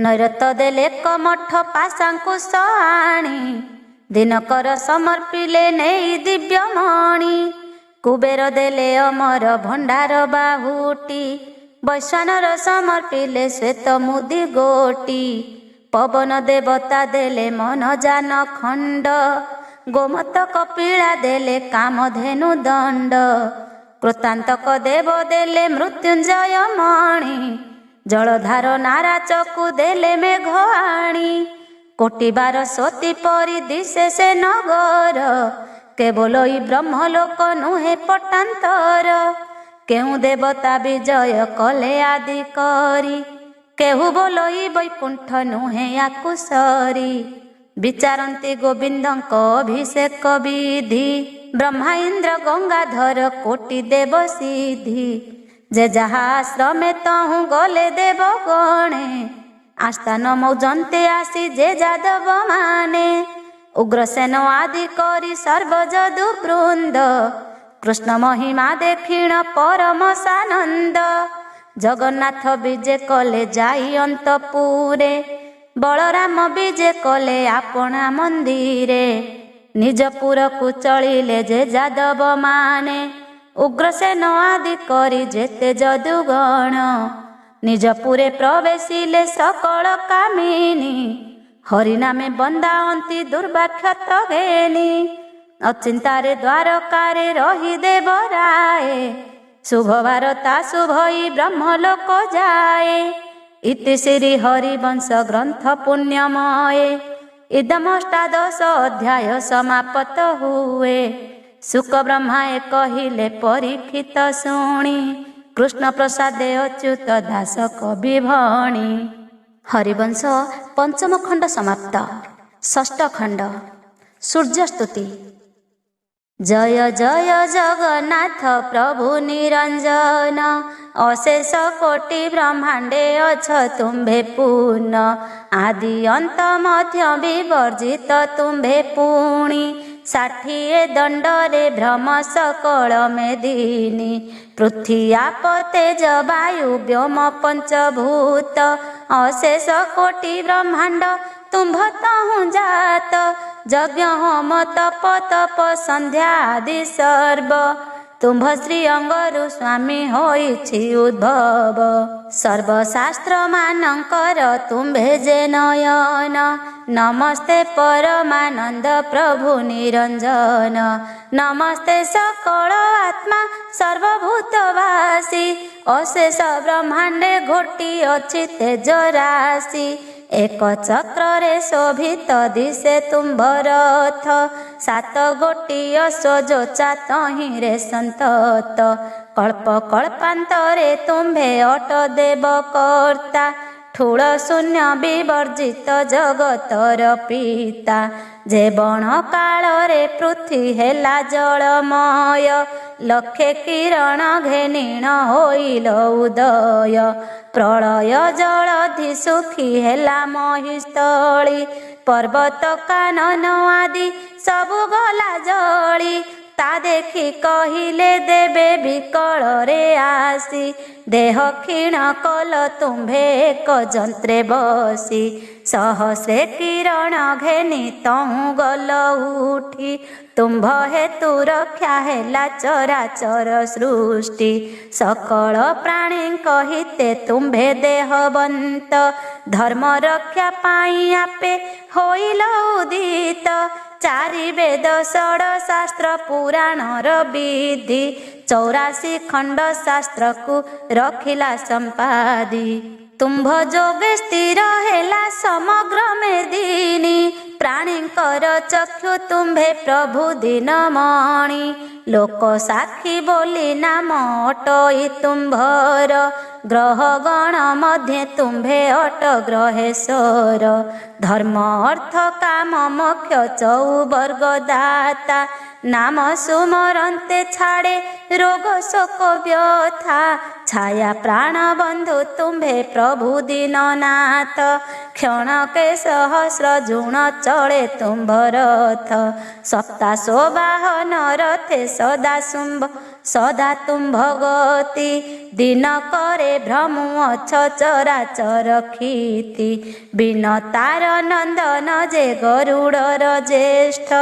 नैरत देले कमठ पाशांकुश आणी दिनकर समर्पिले नेई दिव्य मणि कुबेर देले अमर भंडार बाहुटी वैश्वानर समर्पिले श्वेत मुदी गोटी पवन देवता देले मन जान खंड गोमत कपिला देले कामधेनु दंड कृतांतक देव देले मृत्युंजय मणि जलधार नाराचकु देले मेघाणी कोटि 12 परि दिशे से नगर केवल ई ब्रह्मलोक नुहे पटांतर केहू देवता विजय कले आदि करी केहू बोलोई वैकुंठ नुहे याकु सरी विचारंती गोविंदंक अभिषेक विधि ब्रह्मा इंद्र गंगाधर कोटि देव सिद्धि जे जहा आश्रमे तहु गले देव गणे आस्थान मौजंते आसी जे जादव माने उग्रसेन आदि करी सर्वजदु वृंद कृष्ण महिमा देखिण परम सानंद जगन्नाथ विजे कले जाई अंतपुरे, बलराम विजे कले आपणा मंदिरे। निजपुर को चलिले जे जादव माने, उग्रसेन आदि करी जेते जदुगण। निजपुरे प्रवेशिले सकल कामिनी, हरिनामे बंदावंती दुर्वाक्षत घेनी। अचिंतारे द्वारकारे रही देवराए, शुभवारता शुभई ब्रह्मलोक जाए। इति श्री हरिवंश ग्रंथ पुण्यमय, इदमष्टादश अध्याय समाप्त हुए। शुक ब्रह्माए कहिले परीक्षित शुणी, कृष्ण प्रसादे अच्युत दास कवि भणी। हरिवंश पंचम खंड समाप्त। षष्ठ खंड सूर्यस्तुति। जय जय जगन्नाथ प्रभु निरंजन, अशेष कोटि ब्रह्मांडे अछ तुम्भे पूर्ण। आदि अंत मध्य विवर्जित तुम्भे पुणी, 60 दंडरे भ्रम सकल मेदिनी। पृथ्वी आप तेज वायु व्योम पंचभूत, अशेष कोटि ब्रह्मांड तुम्भ तहु जात। यज्ञ होम तप तप संध्या आदि सर्व, तुम्भ श्री अंगरु स्वामी होइछि उद्भव। सर्वशास्त्र मानकर तुम्भे जे नयन, नमस्ते परमानंद प्रभु निरंजन। नमस्ते सकल आत्मा सर्वभूतवासी, अशेष ब्रह्मांडे घोटी अछि तेज राशि। एक चक्रे शोभित दिशे तुम्भ रथ, 7 गोटी अश्वजोचा तहिरे संतत। कल्प कल्पांतरे तुम्भे अट देव कर्ता, ठूल शून्य विवर्जित जगतर पिता। जे बण काଳରେ पृथ्वी हेला जलमय, लक्षे किरण घेनिण होइल उदय। प्रलय जलधि सुखी हेला महिस्थळी, पर्वत कानन आदि सबु गला जळी। ता देखि कहिले देबे विकଳରେ आसी, देह क्षीण कल तुम्भे एक यंत्रे बसी। सहस्रे किरण घेनी तहु गल उठी, तुम्भ हेतु रक्षा हेला चराचर सृष्टि। सकल प्राणी कहिते तुम्भे देहवंत, धर्म रक्षा पाई आपे होइल उदित। 4 वेद 6 शास्त्र पुराणर विधि, 84 खंड शास्त्र को रखिला संपादी। तुम्भ जोगे स्थिर हेला समग्र मेदिनी, प्राणींकर चक्षु तुम्भे प्रभु दीनमणि। लोक साक्षी बोली नाम अटई तुम्भर, ग्रह गण मध्ये तुम्भे अट ग्रहेश्वर। धर्म अर्थ काम मोक्ष चौवर्ग दाता, नाम सुमरन्ते छाड़े रोग शोक व्यथा। छाया प्राण बंधु तुम्भे प्रभु दीननाथ, क्षणके सहस्र जुण चले तुम्भ रथ। सप्ता सोबाहन रथे सदा शुंभ सदा तुम्भ गति, दिन करे भ्रमु अछ चराचर कीर्ति। बिनतार नंदन जे गरुड़र ज्येष्ठ,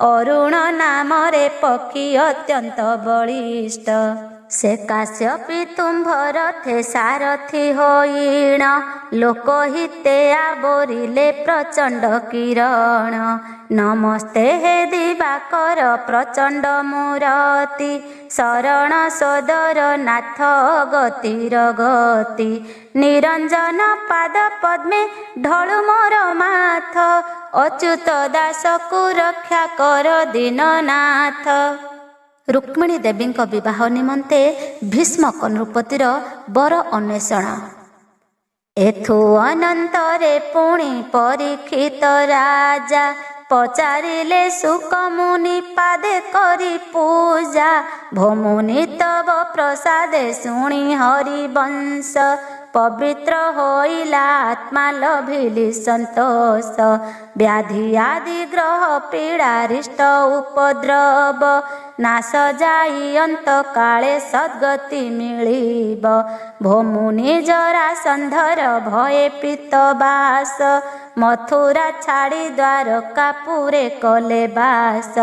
अरुण नाम रे पक्षी अत्यंत बलिष्ठ। से काश्यपी तुम्भ रथे सारथी होइण, लोकहिते आवरिले प्रचंड किरण। नमस्ते हे दिवाकर प्रचंड मूरति, शरण सदर नाथ गतिर गति। निरंजन पाद पद्मे ढळु मोर माथ, अच्युत दास को रक्षा कर दीननाथ। रुक्मिणी देवी विवाह निमंते भीष्म नृपतिर वर अन्वेषण। एथु अनंतरे पुणी परीक्षित राजा, पचारिले सुक मुनि पादे करी पूजा। भोमुनि तव प्रसादे शुणी हरिवंश, पवित्र होइला आत्मा लभिली संतोष। व्याधि आदि ग्रह पीड़ा रिष्ट उपद्रव नाश जाई अंत काले सद्गति मिलिब। भोमुनि जरासंधर भये पितबास मथुरा छाड़ी द्वारका पुरे कले बास।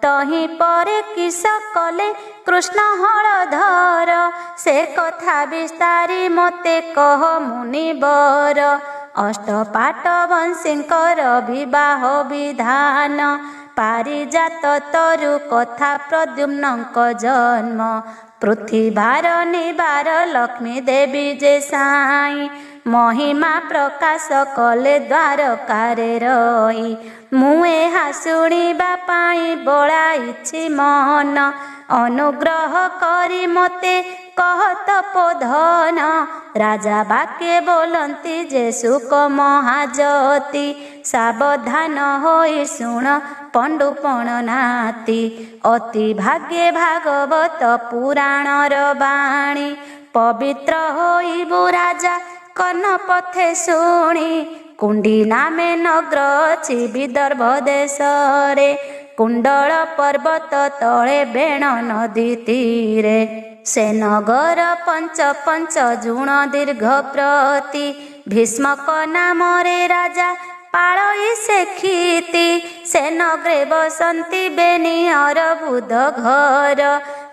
तही परे किस कले कृष्ण हलधर से कथा विस्तारी मते कह मुनिवर। अष्टपाट वंशीकर विवाह विधान पारिजात तरु कथा प्रद्युम्नक जन्म। पृथ्वीभार निबार लक्ष्मी देवी जे साई महिमा प्रकाश कले द्वारकारे रही। मुए हा शुणिबा पाई बळाइछि मन अनुग्रह करी मते कह तपोधन। राजा बाक्ये बोलंती जे सुक महाजती सावधान होई शुण पंडुपण नाती। अति भाग्ये भागवत पुराणर बाणी पवित्र होइबु राजा कर्ण पथे शुणी। कुंडी नामे नगर अछि विदर्भ देशरे कुंडल पर्वत तले बेण नदी तीरे। से नगर पंच पंच जुण दीर्घ प्रति भीष्मक नामरे राजा पाळई से खीति। से नगरे बसंती बेनी अरबुद घर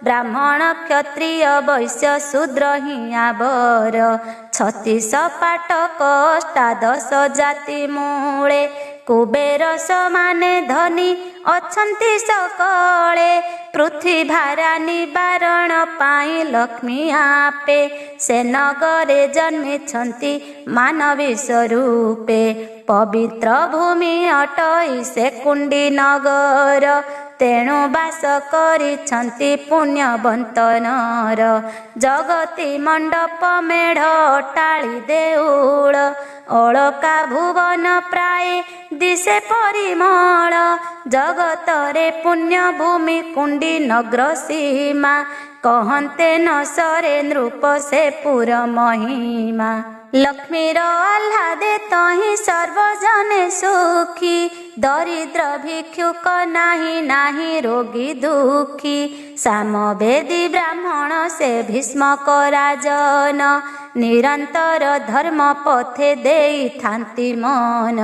ब्राह्मण क्षत्रिय वैश्य शूद्र हियाबर। 36 पाटक अष्टादश जाति मूले कुबेर समाने धनी अछंती सकले। पृथ्वी भारा निवारण पाई लक्ष्मी आपे से नगरे जन्मिछंती मानवी स्वरूपे। पवित्र भूमि अटई से कुंडी नगर तेणु बास करिछंती पुण्यवंत नर। जगती मंडप मेढ़ अटाली देउळ अलका भुवन प्राय दिशे परिमल। जगतरे पुण्य भूमि कुंडी नगर सीमा कहन्ते न सरे नृप से पुर महिमा। लक्ष्मीर आह्लादे तही सर्वजने सुखी दरिद्र भिक्षुक नाही नाही रोगी दुखी। सामवेदी ब्राह्मण से भीष्मक राजन निरंतर धर्म पथे देई थांती मन।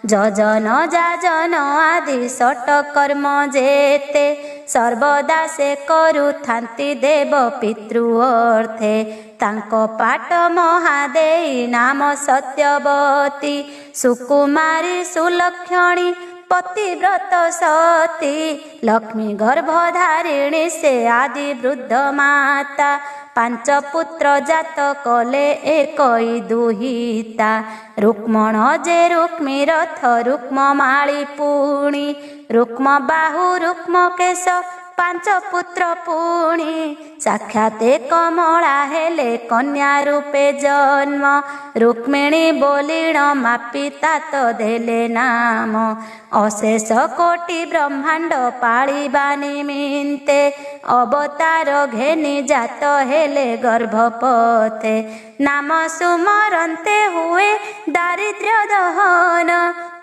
जजन जाजन आदि सट कर्म जेते सर्वदा से करू थांती देव पितृ अर्थे। तांको पाट महादेई नाम सत्यवती सुकुमारी सुलक्षणी पतिव्रत सती। लक्ष्मी गर्भधारिणी से आदि वृद्ध माता 5 पुत्र जात कले एकई दुहिता। रुक्मण जे रुक्मी रथ रुक्म माळी पुणी रुक्म बाहु रुक्म केश 5 पुत्र पुणी। साक्षाते कमला हेले कन्या रूपे जन्म रुक्मिणी बोलिण मापी तात देले नाम। अशेष कोटि ब्रह्मांड पाଳିबा निमित्ते अवतार घेनी जात हेले गर्भपथे। नाम सुमरन्ते हुए दारिद्र्य दहन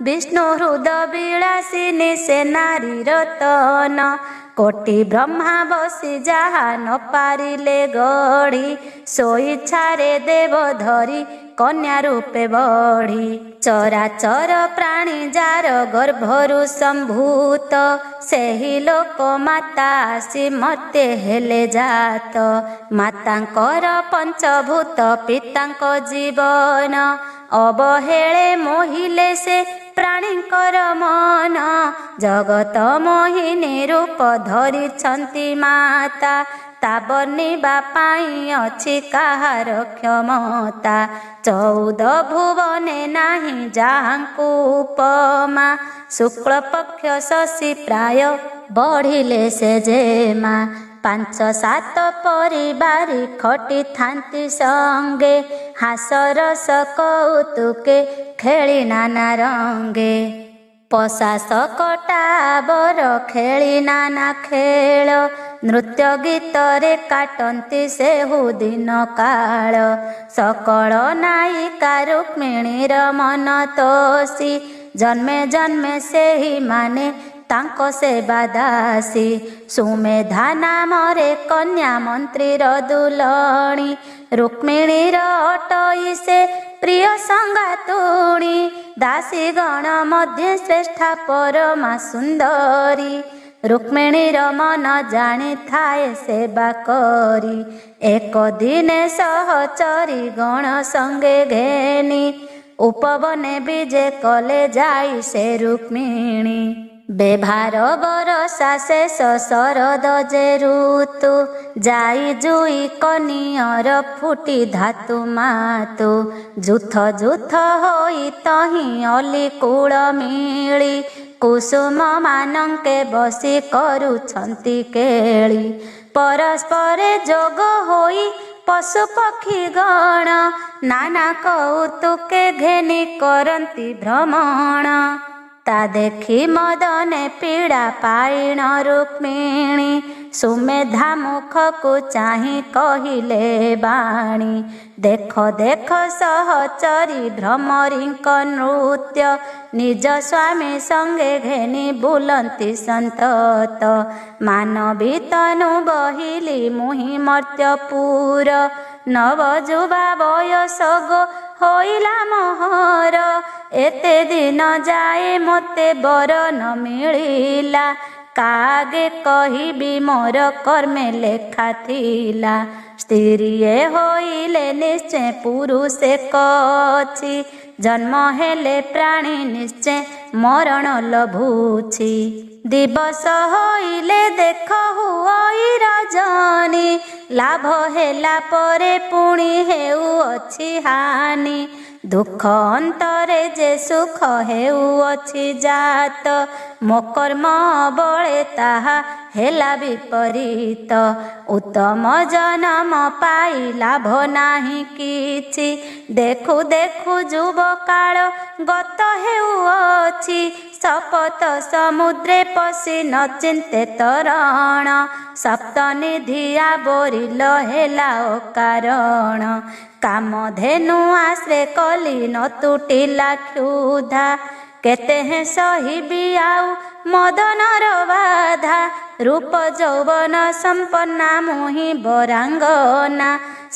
विष्णु हृद विलासिनी से नारी रतन। कोटि ब्रह्मा बसी जाहा न पारिले गढ़ी सोई छारे देव धरी कन्या रूपे बढ़ी। चराचर प्राणी जार गर्भरु संभूत सेही लोक माता आसी मर्त्य हेले जात। मातांकर पंचभूत पितांक जीवन अवहेले मोहिले से प्राणींकर मन। जगत मोहिनी रूप धरिछंती माता ताबनिबा पाई अछि काहार क्षमता। 14 भुवने नाही जाहांकु उपमा शुक्ल पक्ष शशि प्राय बढ़िले से जेमा। 5-7 परिवारी खटी थांती संगे हासरस कौतुके खेली नाना रंगे। पशास कटाबर खेली नाना खेल नृत्य गीतरे काटन्ति सेहु दिन काल सकल नायिका रुक्मिणीर मन तोषी जन्मे जन्मे सेही माने तांको सेवा दासी सुमेधा नामरे कन्या मंत्रीर दुलणी रुक्मिणीर अटई से प्रिय संगातुणी दासी गण मध्य श्रेष्ठा परमा सुंदरी रुक्मिणीर मन जानी थाए सेवा करी एक दिने सहचरी गण संगे घेनी उपवने विजे कले जाई से रुक्मिणी बेभार बरसा शेष शरद जे ऋतु जाई जुई कनियर फुटी धातु मातु जुथ जुथ होई तही अली कूल मिली कुसुम मानंके बसी करुछंती केली परस्परे जोग होई पशु पक्षी गण नाना कौतुके घेनी करंती भ्रमण ता देखी मदने पीड़ा पाइण रुक्मिणी सुमेधा मुख को चाही कहिले बाणी देख देख सहचरी भ्रमरींक नृत्य निज स्वामी संगे घेनी बुलंती संतत मानवी तनु बहिली मुहि मर्त्यपुर नवजुबा बयस गो होइला मोहर एते दिन जाए मोते बर न मिलिला कागे कहिबी मोर कर्मे लेखा थिला स्त्रीए होइले निश्चय पुरुषे कछि जन्म हेले प्राणी निश्चय मरण लभुछि दिवस होइले देख हुई रजनी लाभ हेला परे पुणी हेउ अछि हानि दुख अंतरे जे सुख हेउअछि जात मो कर्म बळे ताहा हेला विपरीत उत्तम जन्म पाई लाभ नाही किछि देखु देखु जुब काल गत हेउअछि शपथ समुद्रे पशि न चिंते तरण सप्तनिधिया बोरिल हेला कारण कामधेनु आश्रे कली न तुटिला क्षुधा केते हैं सहिबी आउ मदनर बाधा रूप यौवन संपन्ना मुहि बरांगना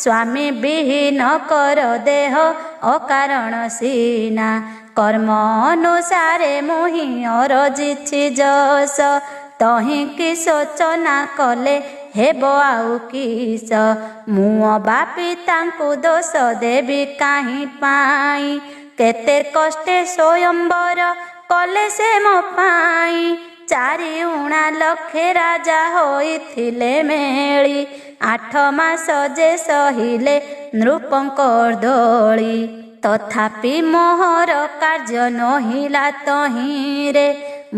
स्वामी विहीन कर देह अकारण सीना कर्म अनुसारे मुहि अरजिछि जस तही कि सोचना कले हेब आउ किस मुँह बापी तांकु दोष देवी काहीं पाई केते कष्टे स्वयंवर कले से मो पाई चारि उणा लक्षे राजा होइथिले मेली 8 मास जे सहिले नृपंकर दोली तथापि मोहर कार्य नहिला तहिरे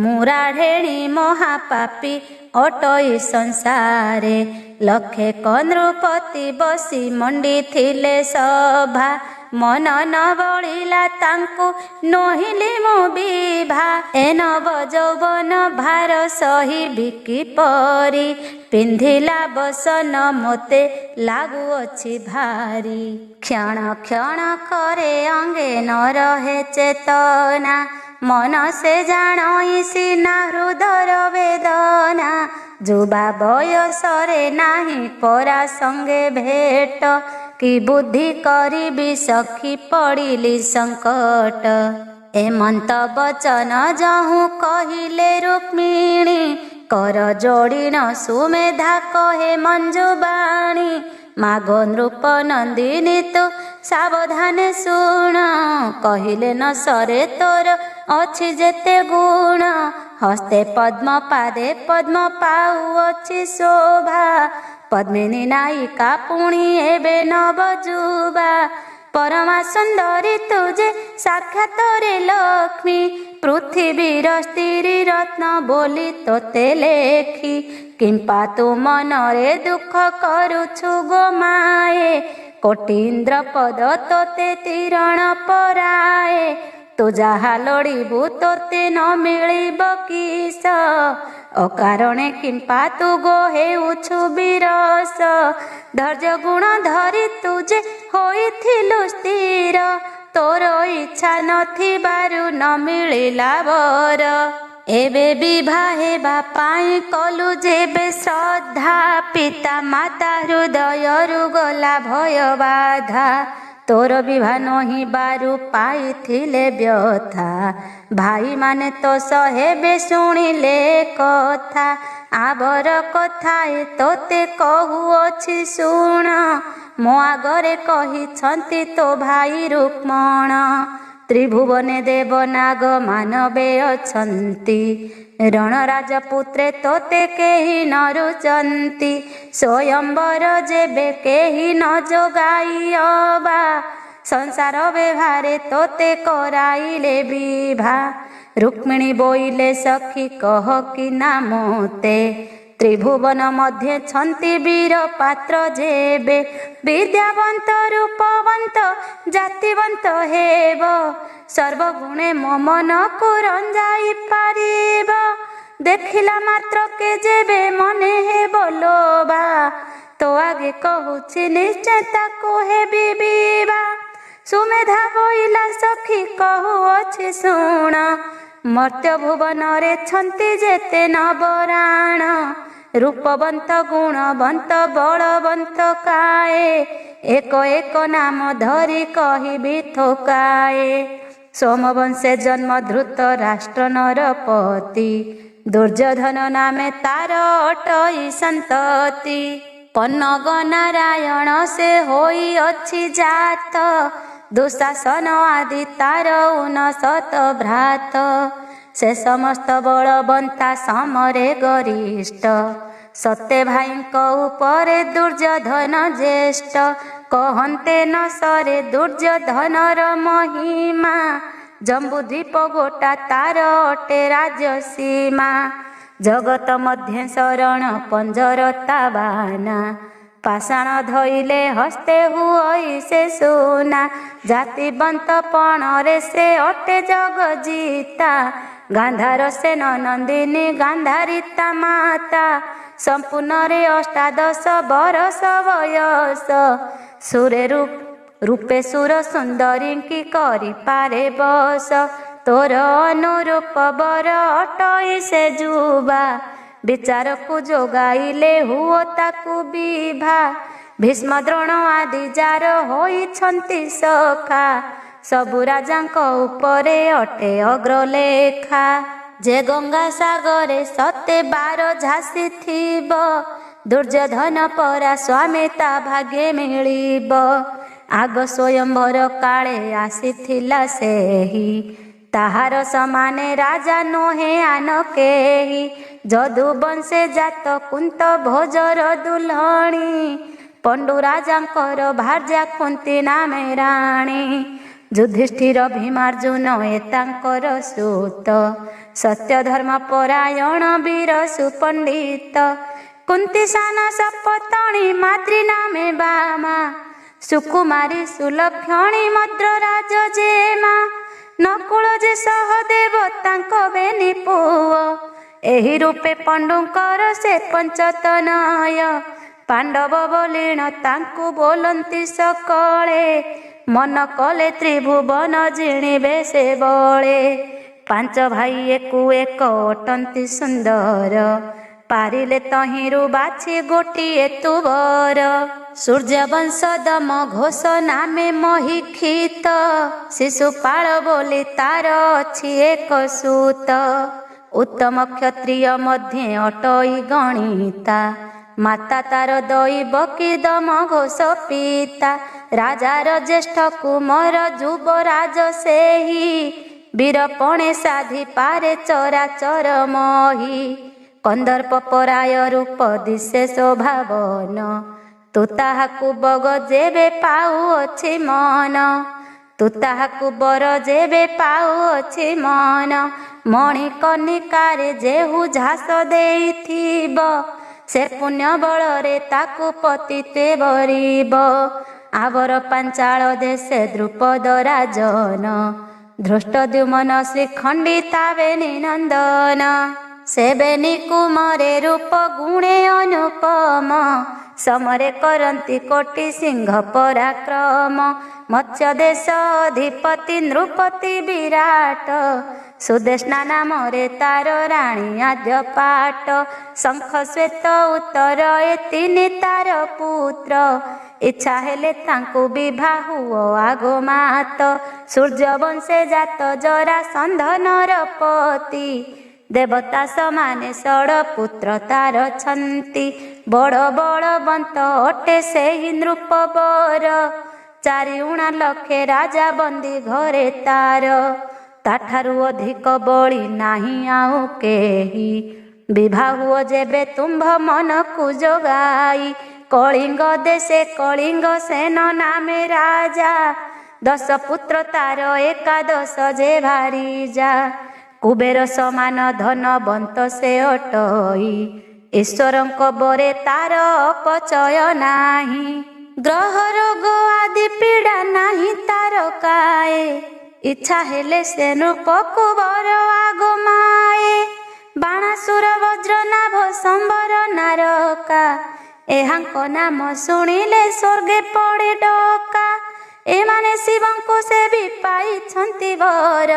मुराढेणी महापापी अटई संसारे लक्षे नृपति बसी मंडी थिले सभा मन न बଳିला तांकु नहिली मो विभा ए नव यौवन भार सही बिकी परी पिंधिला बसन मोते लागुअछि भारी क्षण क्षण करे अंगे न रहे चेतना मन से जानई सीना हृदय वेदना जुबा बयसरे नाही परा संगे भेट कि बुद्धि करी सखी पड़िली संकट एमंत बचन जहु कहिले रुक्मिणी कर जोड़ी न सुमेधा कहे मंजुबाणी मागो नृप नंदिनी तु सावधान सुण कहिले न सरे तोर अछि जेते गुण हस्ते पद्म पादे पद्म पाउअछि शोभा पद्मिनी नायिका पुणी एबे नवजुबा परमा सुंदरी तुझे साक्षात रे लक्ष्मी पृथ्वीर स्त्री रत्न बोली तोते लेखी किंपा तू मनरे दुख करुछु गो माए कोटीन्द्र पद तोते तीरण पराए तू जहा लोड़ीबू तोते न मिलिब किस ଅକାରଣେ କିମ୍ପା ତୁ ଗୋ ହେଉଛୁ ବିରସ ଧୈର୍ଯ୍ୟ ଗୁଣ ଧରି ତୁ ଯେ ହୋଇଥିଲୁ ସ୍ଥିର ତୋର ଇଚ୍ଛା ନଥିବାରୁ ନ ମିଳିଲା ବର ଏବେ ବିବାହ ହେବା ପାଇଁ କଲୁ ଯେବେ ଶ୍ରଦ୍ଧା ପିତା ମାତା ହୃଦୟରୁ ଗଲା ଭୟ ବାଧା ତୋର ବିବାହ ନହିବାରୁ ପାଇଥିଲେ ବ୍ୟଥା ଭାଇମାନେ ତ ସହେବେ ଶୁଣିଲେ କଥା ଆବର କଥାଏ ତୋତେ କହୁଅଛି ଶୁଣ ମୋ ଆଗରେ କହିଛନ୍ତି ତୋ ଭାଇ ରୁକ୍ମଣ ତ୍ରିଭୁବନେ ଦେବନାଗ ମାନବେ ଅଛନ୍ତି ରଣରାଜପୁତ୍ରେ ତୋତେ କେହି ନ ରୁଚନ୍ତି ସ୍ୱୟଂବର ଯେବେ କେହି ନ ଯୋଗାଇଅବା ସଂସାର ବ୍ୟବହାରେ ତୋତେ କରାଇଲେ ବିଭା ରୁକ୍ମିଣୀ ବୋଇଲେ ସଖୀ କହ କି ନା ମୋତେ ତ୍ରିଭୁବନ ମଧ୍ୟ ଛନ୍ତି ବୀର ପାତ୍ର ଯେବେ ବିଦ୍ୟାବନ୍ତ ରୂପବନ୍ତ ଜାତିବନ୍ତ ହେବ ସର୍ବଗୁଣେ ମୋ ମନକୁ ରଞ୍ଜାଇ ପାରିବ ଦେଖିଲା ମାତ୍ର କେ ଯେବେ ମନେ ହେବ ଲୋଭା ତୋ ଆଗେ କହୁଛି ନିଶ୍ଚୟ ତାକୁ ହେବି ବିବା ସୁମେଧା ବୋଇଲା ସଖୀ କହୁଅଛି ଶୁଣ ମର୍ତ୍ତ୍ୟ ଭୁବନରେ ଛନ୍ତି ଯେତେ ନବରାଣ ରୂପବନ୍ତ ଗୁଣବନ୍ତ ବଳବନ୍ତ କାଏ ଏକ ଏକ ନାମ ଧରି କହିବି ଥୋକାଏ ସୋମବଂଶେ ଜନ୍ମ ଧୃତ ରାଷ୍ଟ୍ର ନରପତି ଦୁର୍ଯ୍ୟୋଧନ ନାମେ ତାର ଅଟଇ ସନ୍ତତି ପନ୍ନଗ ନାରାୟଣ ସେ ହୋଇଅଛି ଜାତ ଦୁଃଶାସନ ଆଦି ତାର 69 ଭ୍ରାତ ସେ ସମସ୍ତ ବଳବନ୍ତା ସମରେ ଗରିଷ୍ଠ ସତେ ଭାଇଙ୍କ ଉପରେ ଦୁର୍ଯ୍ୟୋଧନ ଜ୍ୟେଷ୍ଠ କହନ୍ତେ ନ ସରେ ଦୁର୍ଯ୍ୟୋଧନର ମହିମା ଜମ୍ବୁଦ୍ୱୀପ ଗୋଟା ତାର ଅଟେ ରାଜସୀମା ଜଗତ ମଧ୍ୟ ଶରଣ ପଞ୍ଜରତା ବାନା ପାଷାଣ ଧଇଲେ ହସ୍ତେ ହୁଅଇ ସେ ସୁନା ଜାତିବନ୍ତ ପଣରେ ସେ ଅଟେ ଜଗଜିତା ଗାନ୍ଧାର ସେନ ନନ୍ଦିନୀ ଗାନ୍ଧାରିତା ମାତା ସମ୍ପୂର୍ଣ୍ଣରେ 18 ବରଷ ବୟସ ସୁରେ ରୂପେ ସୁର ସୁନ୍ଦରୀ କି କରିପାରେ ବସ ତୋର ଅନୁରୂପ ବର ଅଟଇ ସେ ଯୁବା ବିଚାରକୁ ଯୋଗାଇଲେ ହୁଅ ତାକୁ ବିଭା ଭୀଷ୍ମ ଦ୍ରୋଣ ଆଦି ଯାର ହୋଇଛନ୍ତି ସଖା ସବୁ ରାଜାଙ୍କ ଉପରେ ଅଟେ ଅଗ୍ରଲେଖା ଯେ ଗଙ୍ଗା ସାଗରେ ସତେ 12 ଝାସି ଥିବ ଦୁର୍ଯ୍ୟୋଧନ ପରା ସ୍ୱାମୀ ତା ଭାଗ୍ୟେ ମିଳିବ ଆଗ ସ୍ୱୟଂବର କାଳେ ଆସିଥିଲା ସେହି ତାହାର ସମାନେ ରାଜା ନୁହେଁ ଆନ କେହି ଯଦୁ ବଂଶେ ଜାତ କୁନ୍ତ ଭୋଜର ଦୁଲ୍ହଣୀ ପଣ୍ଡୁ ରାଜାଙ୍କର ଭାର୍ଯ୍ୟା କୁନ୍ତି ନାମେ ରାଣୀ ଯୁଧିଷ୍ଠିର ଭୀମାର୍ଜୁନ ଏ ତାଙ୍କର ସୁତ ସତ୍ୟ ଧର୍ମ ପରାୟଣ ବୀର ସୁପଣ୍ଡିତ କୁନ୍ତି ସାନ ସପତଣୀ ମାତୃ ନାମେ ବାମା ସୁକୁମାରୀ ସୁଲକ୍ଷଣୀ ମଦ୍ର ରାଜ ଜେମା ନକୁଳ ଯେ ସହଦେବ ତାଙ୍କ ବେନି ପୁଅ ଏହି ରୂପେ ପଣ୍ଡୁଙ୍କର ସେ ପଞ୍ଚତନୟ ପାଣ୍ଡବ ବୋଲିଣ ତାଙ୍କୁ ବୋଲନ୍ତି ସକଳେ ମନ କଲେ ତ୍ରିଭୁବନ ଜିଣିବେ ସେ ବଳେ ପାଞ୍ଚ ଭାଇ ଏକୁ ଏକ ଅଟନ୍ତି ସୁନ୍ଦର ପାରିଲେ ତହିଁରୁ ବାଛି ଗୋଟିଏ ତୁବର ସୂର୍ଯ୍ୟବଂଶ ଦମ ଘୋଷ ନାମେ ମହିକ୍ଷିତ ଶିଶୁପାଳ ବୋଲି ତାର ଅଛି ଏକ ସୁତ ଉତ୍ତମ କ୍ଷତ୍ରିୟ ମଧ୍ୟ ଅଟଇ ଗଣିତା ମାତା ତାର ଦୈବକୀ ଦମ ଘୋଷ ପିତା ରାଜାର ଜ୍ୟେଷ୍ଠ କୁମର ଯୁବରାଜ ସେହି ବୀରପଣେ ସାଧି ପାରେ ଚରାଚର ମହି କନ୍ଦର୍ପ ପରାୟ ରୂପ ଦିଶେ ଶୋଭାବନ ତୁ ତାହାକୁ ବଗ ଯେବେ ପାଉଅଛି ମନ ତୁ ତାହାକୁ ବର ଯେବେ ପାଉଅଛି ମନ ମଣି କନିକାରେ ଯେହୁ ଝାସ ଦେଇଥିବ ସେ ପୁଣ୍ୟ ବଳରେ ତାକୁ ପତିତେ ବରିବ ଆବର ପାଞ୍ଚାଳ ଦେଶେ ଦ୍ରୁପଦ ରାଜନ ଧୃଷ୍ଟଦ୍ୟୁମ୍ନ ଶ୍ରୀଖଣ୍ଡିତା ବେନି ନନ୍ଦନ सेबेनी कुमरे रूप गुणे अनुपम समरे करन्ति कोटि सिंह पराक्रम मत्स्य देश अधिपति नृपति विराट सुदेष्णा नामरे तार राणी आद्य पाट शंख श्वेत उत्तर ए तीनि तार पुत्र इच्छा हेले तांकु विवाह हुओ आगो मात सूर्य वंशे जात जरा संधनर पति देवता समाने षड पुत्र तार छन्ति बड़ बलवंत अटे सेहि नृपवर चारि उणा लक्षे राजा बंदी घरे तार ताठारु अधिक बळी नाही आउ केही विवाह हुओ जेबे तुम्भ मन को जोगाई कलिंग देशे कलिंग सेन नामे राजा 10 पुत्र तार 11 जे भारी जा कुबेर समान धनवंत से अटई ईश्वरंक बरे तार अपचय नाही ग्रह रोग आदि पीड़ा नाही तार काए इच्छा हेले से नृपकु वर आगमाए बाणासुर वज्रनाभ संबर नारका एहांक नाम शुणिले स्वर्गे पड़े डका एमाने शिवंको से भी पाइछंती वर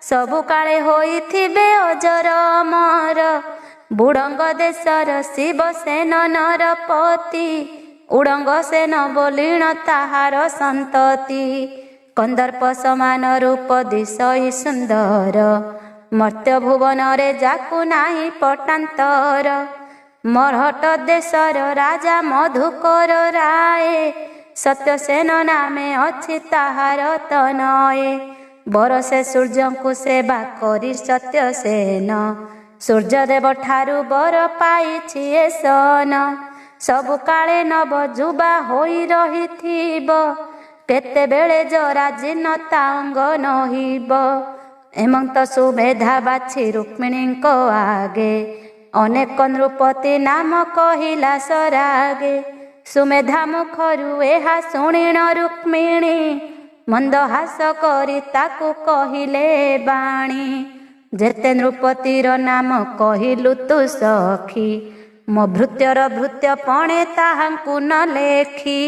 सबु काले होइथिबे अजर अमर बुड़ंग देशर शिव सेन नरपति उड़ंग सेन बोलिण ताहार संतति कंदर्प समान रूप दिशई सुंदर मर्त्य भुवन रे जाकु नाही पटांतर मरहट देशर राजा मधुकर राय सत्यसेन नामे अछि ताहार तनये बरसे सूर्य को सेवा करी सत्यसेन सूर्यदेव ठारू बर पाइछि ए सन सबु काले नव जुबा होई रहिथिब केते बेले जरा जीर्णता अंग नहिब एमंत सुमेधा बाछि रुक्मिणी को आगे अनेक नृपति नाम कहिला सरागे सुमेधा मुखरु एहा शुणिण रुक्मिणी मंद हास करी ताकु कहिले बाणी जेते नृपतिर नाम कहिलु तु सखी मो भृत्यर भृत्य पणे ताहांकु न लेखी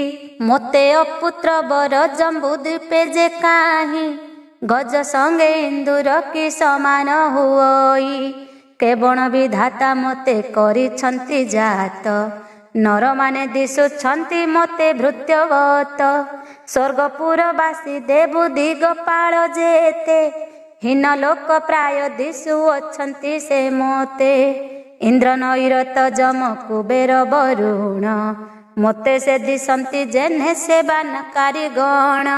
मोते अपुत्र बर जम्बू द्वीपे जे काही गज संगे इंदुर की समान हुई केवण विधाता मोते करिछंती जात नर माने दिशुछंती मोते भृत्यवत स्वर्गपुरवासी देवु दिगपाल जेते हीन लोक प्राय दिशु अछंती से मोते इंद्र नैरत जम कुबेर वरुण मोते से दिशंती जेने सेवानकारी गण